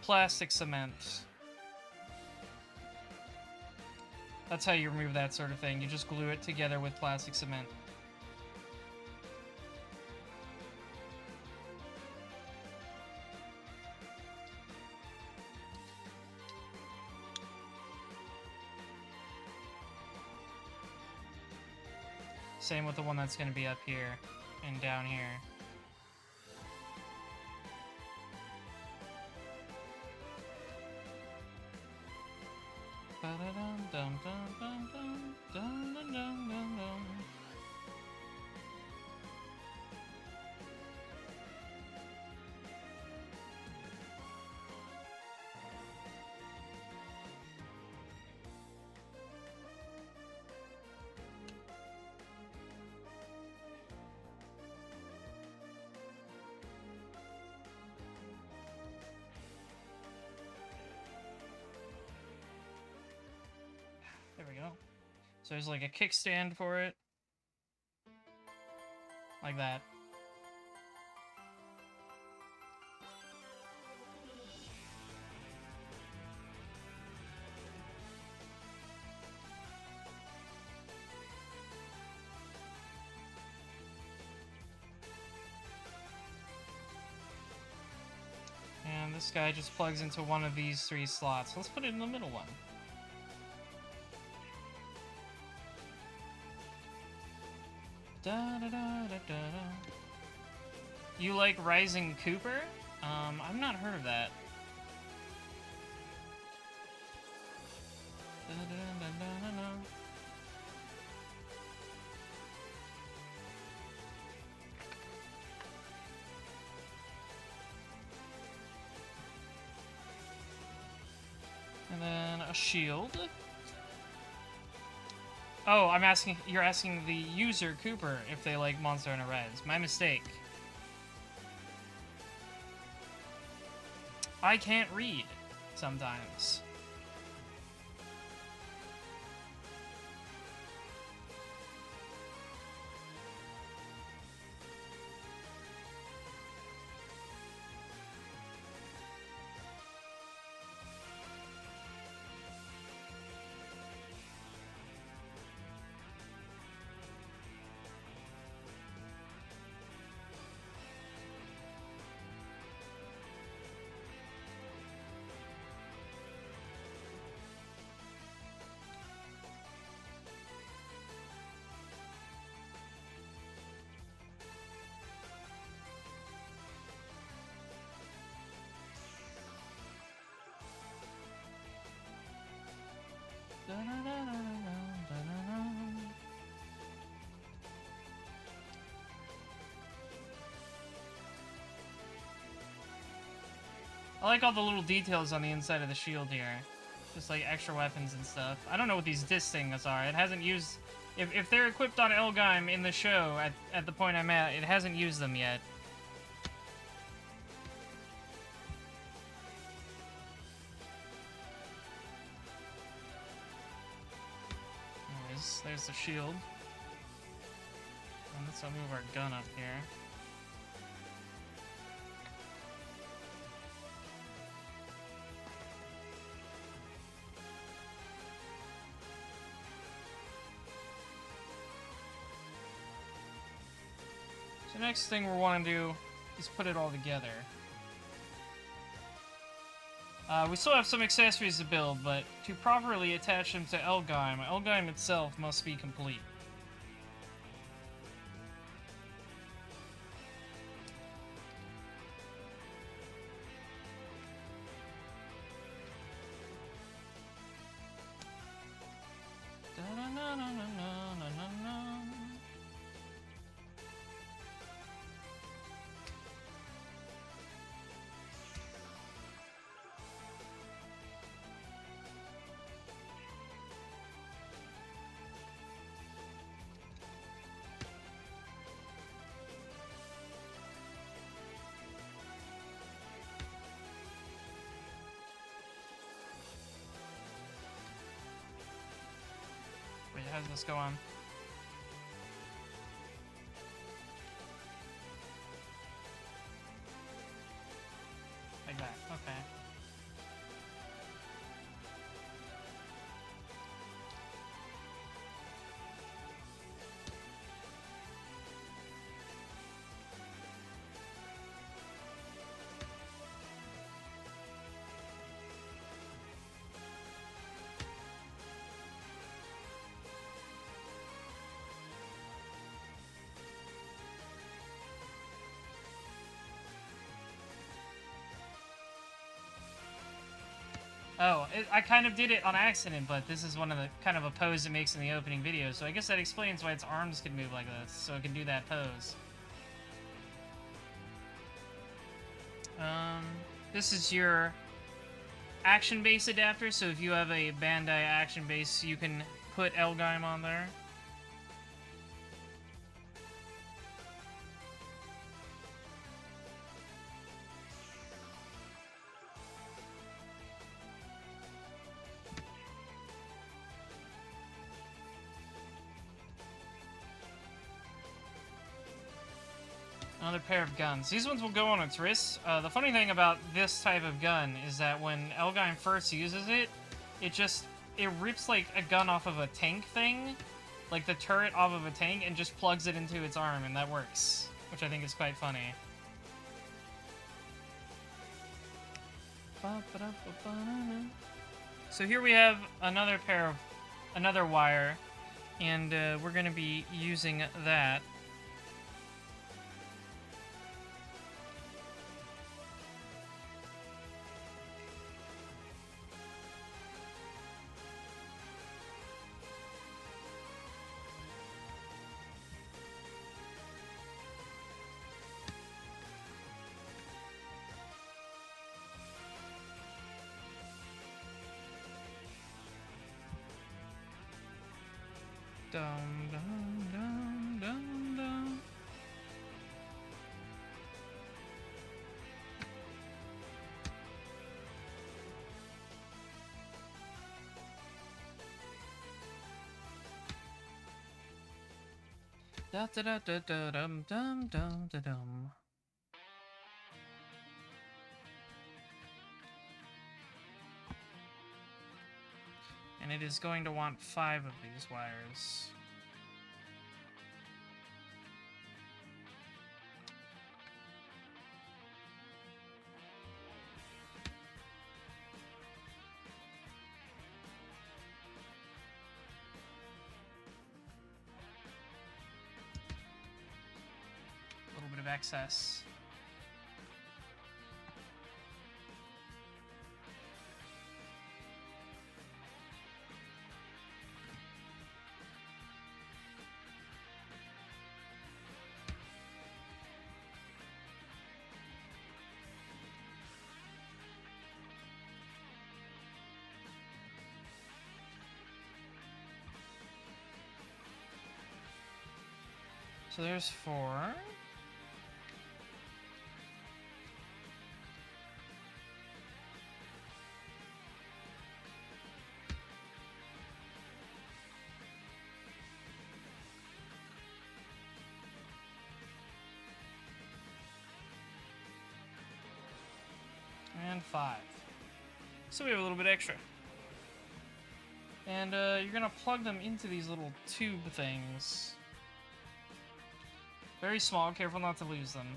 plastic cement. That's how you remove that sort of thing. You just glue it together with plastic cement. Same with the one that's going to be up here and down here. There we go. So there's like a kickstand for it. Like that. And this guy just plugs into one of these 3 slots. Let's put it in the middle one. Da, da, da, da, da, da. You like Rising Cooper? I've not heard of that. Da, da, da, da, da, da. And then a shield. Oh, you're asking the user, Cooper, if they like Monster Hunter Res. My mistake. I can't read sometimes. I like all the little details on the inside of the shield here. Just like extra weapons and stuff. I don't know what these disc things are. It hasn't used... If they're equipped on L-Gaim in the show, at the point I'm at, it hasn't used them yet. There's the shield. And let's move our gun up here. So next thing we're wanting to do is put it all together. We still have some accessories to build, but to properly attach them to L-Gaim, L-Gaim itself must be complete. Wait, how does this go on? Like that, okay. I kind of did it on accident, but this is one of the kind of a pose it makes in the opening video, so I guess that explains why its arms can move like this, so it can do that pose. This is your action base adapter, so if you have a Bandai action base, you can put L-Gaim on there. Another pair of guns. These ones will go on its wrists. The funny thing about this type of gun is that when L-Gaim first uses it, it rips like a gun off of a tank thing, like the turret off of a tank, and just plugs it into its arm, and that works, which I think is quite funny. So here we have another wire, and we're going to be using that. Dum, dum, dum, dum, dum. Da da da da da dum dum dum da dum. And it is going to want 5 of these wires. A little bit of excess. So there's 4. And 5. So we have a little bit extra. And you're gonna plug them into these little tube things. Very small, careful not to lose them.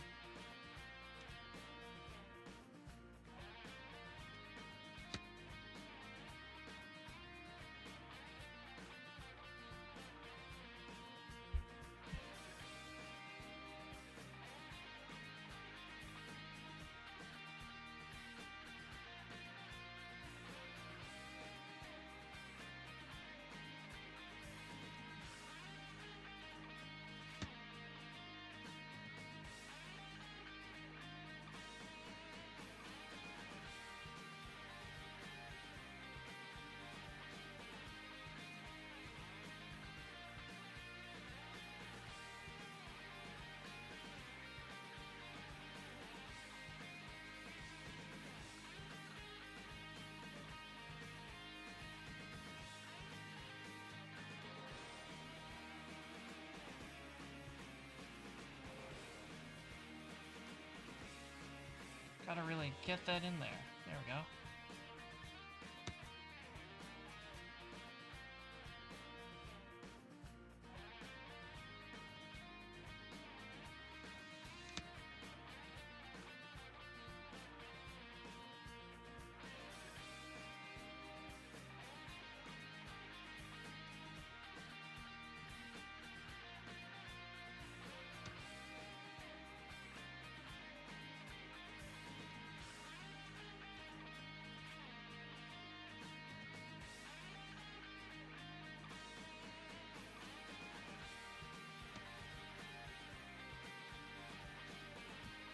Gotta really get that in there. There we go.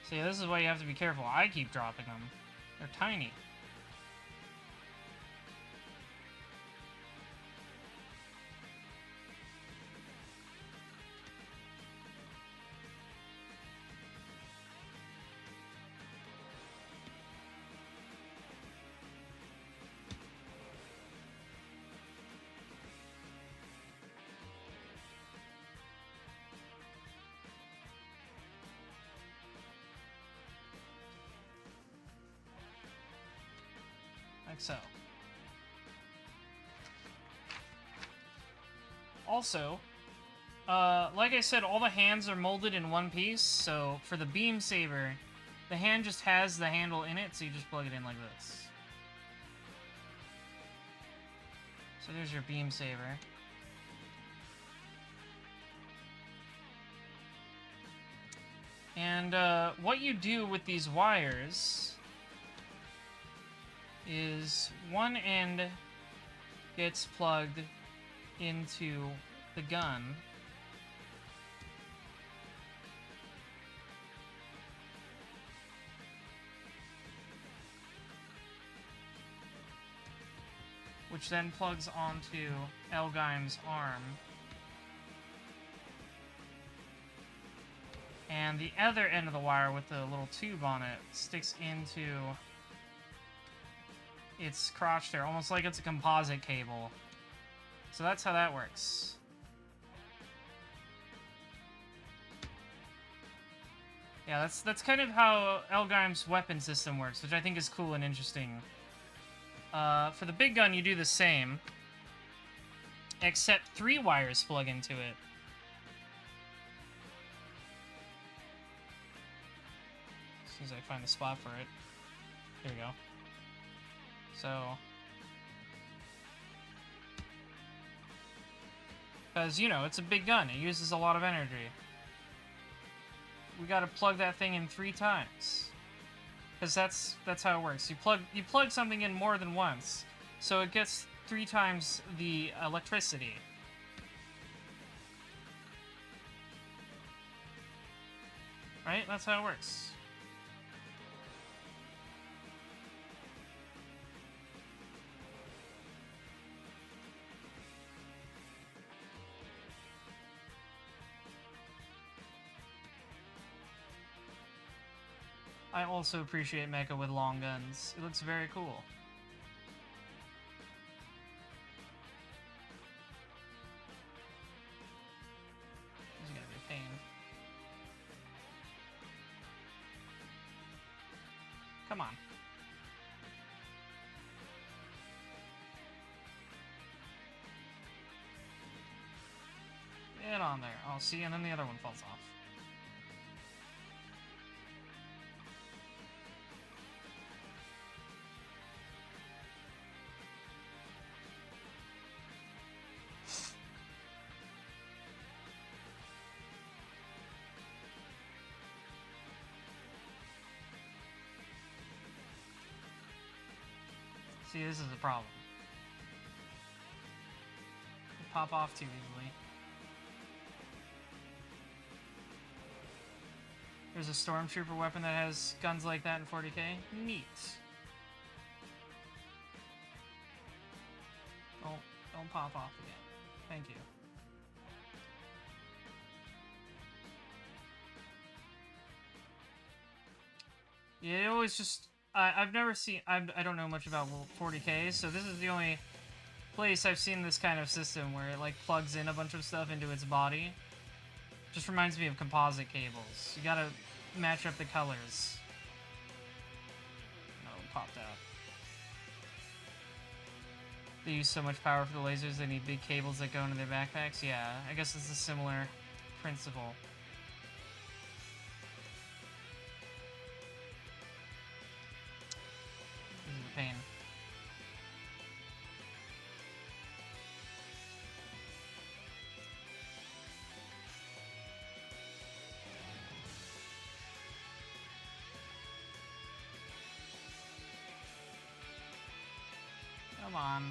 See, this is why you have to be careful. I keep dropping them. They're tiny. Like so. Also, like I said, all the hands are molded in one piece, so for the beam saber, the hand just has the handle in it, so you just plug it in like this. So there's your beam saber. And what you do with these wires is one end gets plugged into the gun, which then plugs onto L-Gaim's arm. And the other end of the wire with the little tube on it sticks into its crotch there, almost like it's a composite cable. So that's how that works. Yeah, that's kind of how L-Gaim's weapon system works, which I think is cool and interesting. For the big gun, you do the same, except 3 wires plug into it. As soon as I find the spot for it. There we go. So... because, you know, it's a big gun. It uses a lot of energy. We gotta plug that thing in 3 times. Because that's how it works. You plug something in more than once, so it gets 3 times the electricity. Right? That's how it works. I also appreciate mecha with long guns. It looks very cool. This is gonna be a pain. Come on. Get on there. Oh, see, and then the other one falls off. See, this is a problem. They pop off too easily. There's a stormtrooper weapon that has guns like that in 40k. Neat. Don't pop off again. Thank you. Yeah, it always just... I've never seen... I don't know much about 40k, so this is the only place I've seen this kind of system where it, like, plugs in a bunch of stuff into its body. Just reminds me of composite cables. You gotta match up the colors. No, it popped out. They use so much power for the lasers, they need big cables that go into their backpacks? Yeah, I guess it's a similar principle. This is a pain. Come on.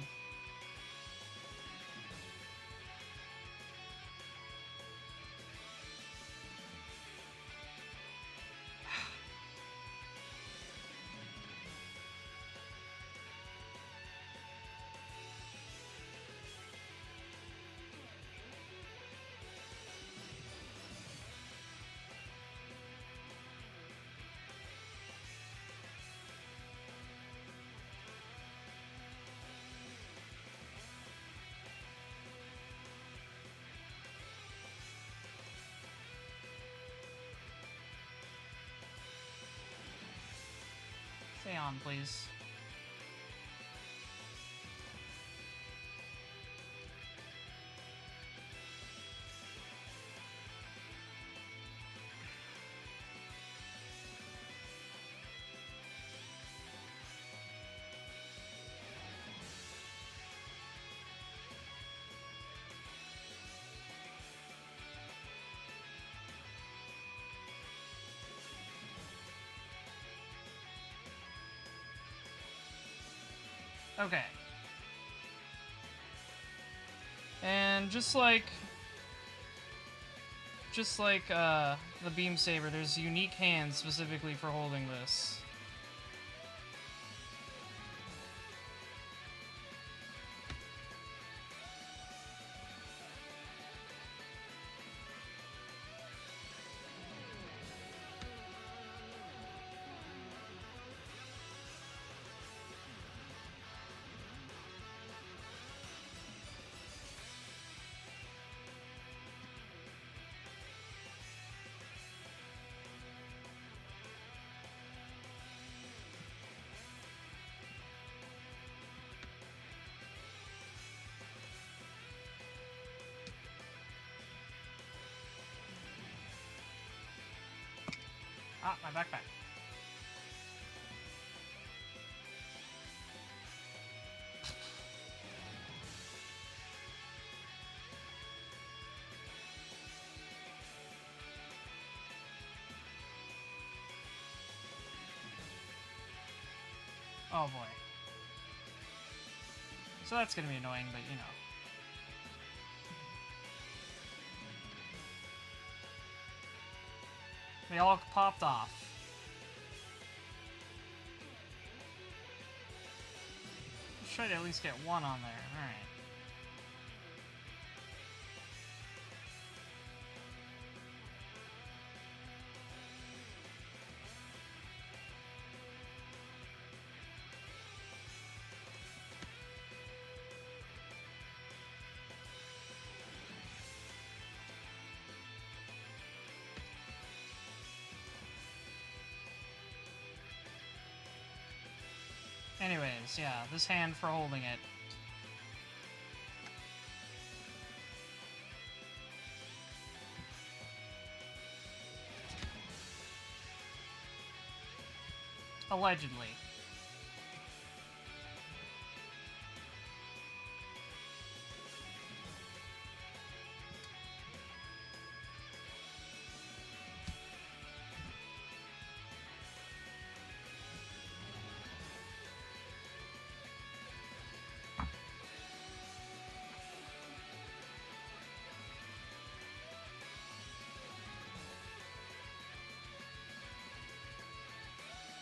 Stay on, please. Okay. And just like the beam saber, there's unique hands specifically for holding this. Ah, my backpack. Oh boy. So that's gonna be annoying, but you know. They all popped off. Let's try to at least get one on there. Alright. Anyways, yeah, this hand for holding it. Allegedly.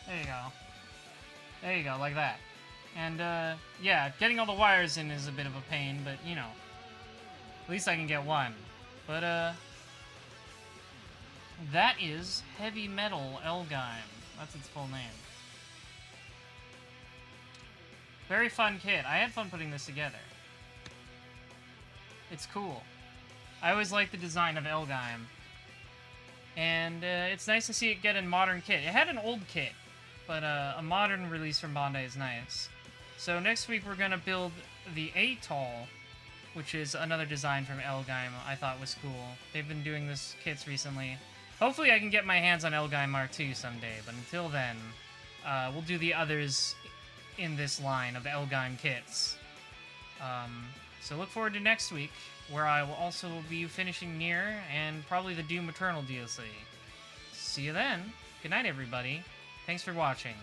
There you go. There you go, like that. And, yeah, getting all the wires in is a bit of a pain, but, you know. At least I can get one. But, that is Heavy Metal L-Gaim. That's its full name. Very fun kit. I had fun putting this together. It's cool. I always like the design of L-Gaim. And, it's nice to see it get a modern kit. It had an old kit, but a modern release from Bandai is nice. So next week we're gonna build the Atoll, which is another design from L-Gaim I thought was cool. They've been doing this kits recently. Hopefully I can get my hands on L-Gaim Mark II someday, but until then, we'll do the others in this line of L-Gaim kits. So look forward to next week, where I will also be finishing Nier and probably the Doom Eternal DLC. See you then. Good night, everybody. Thanks for watching.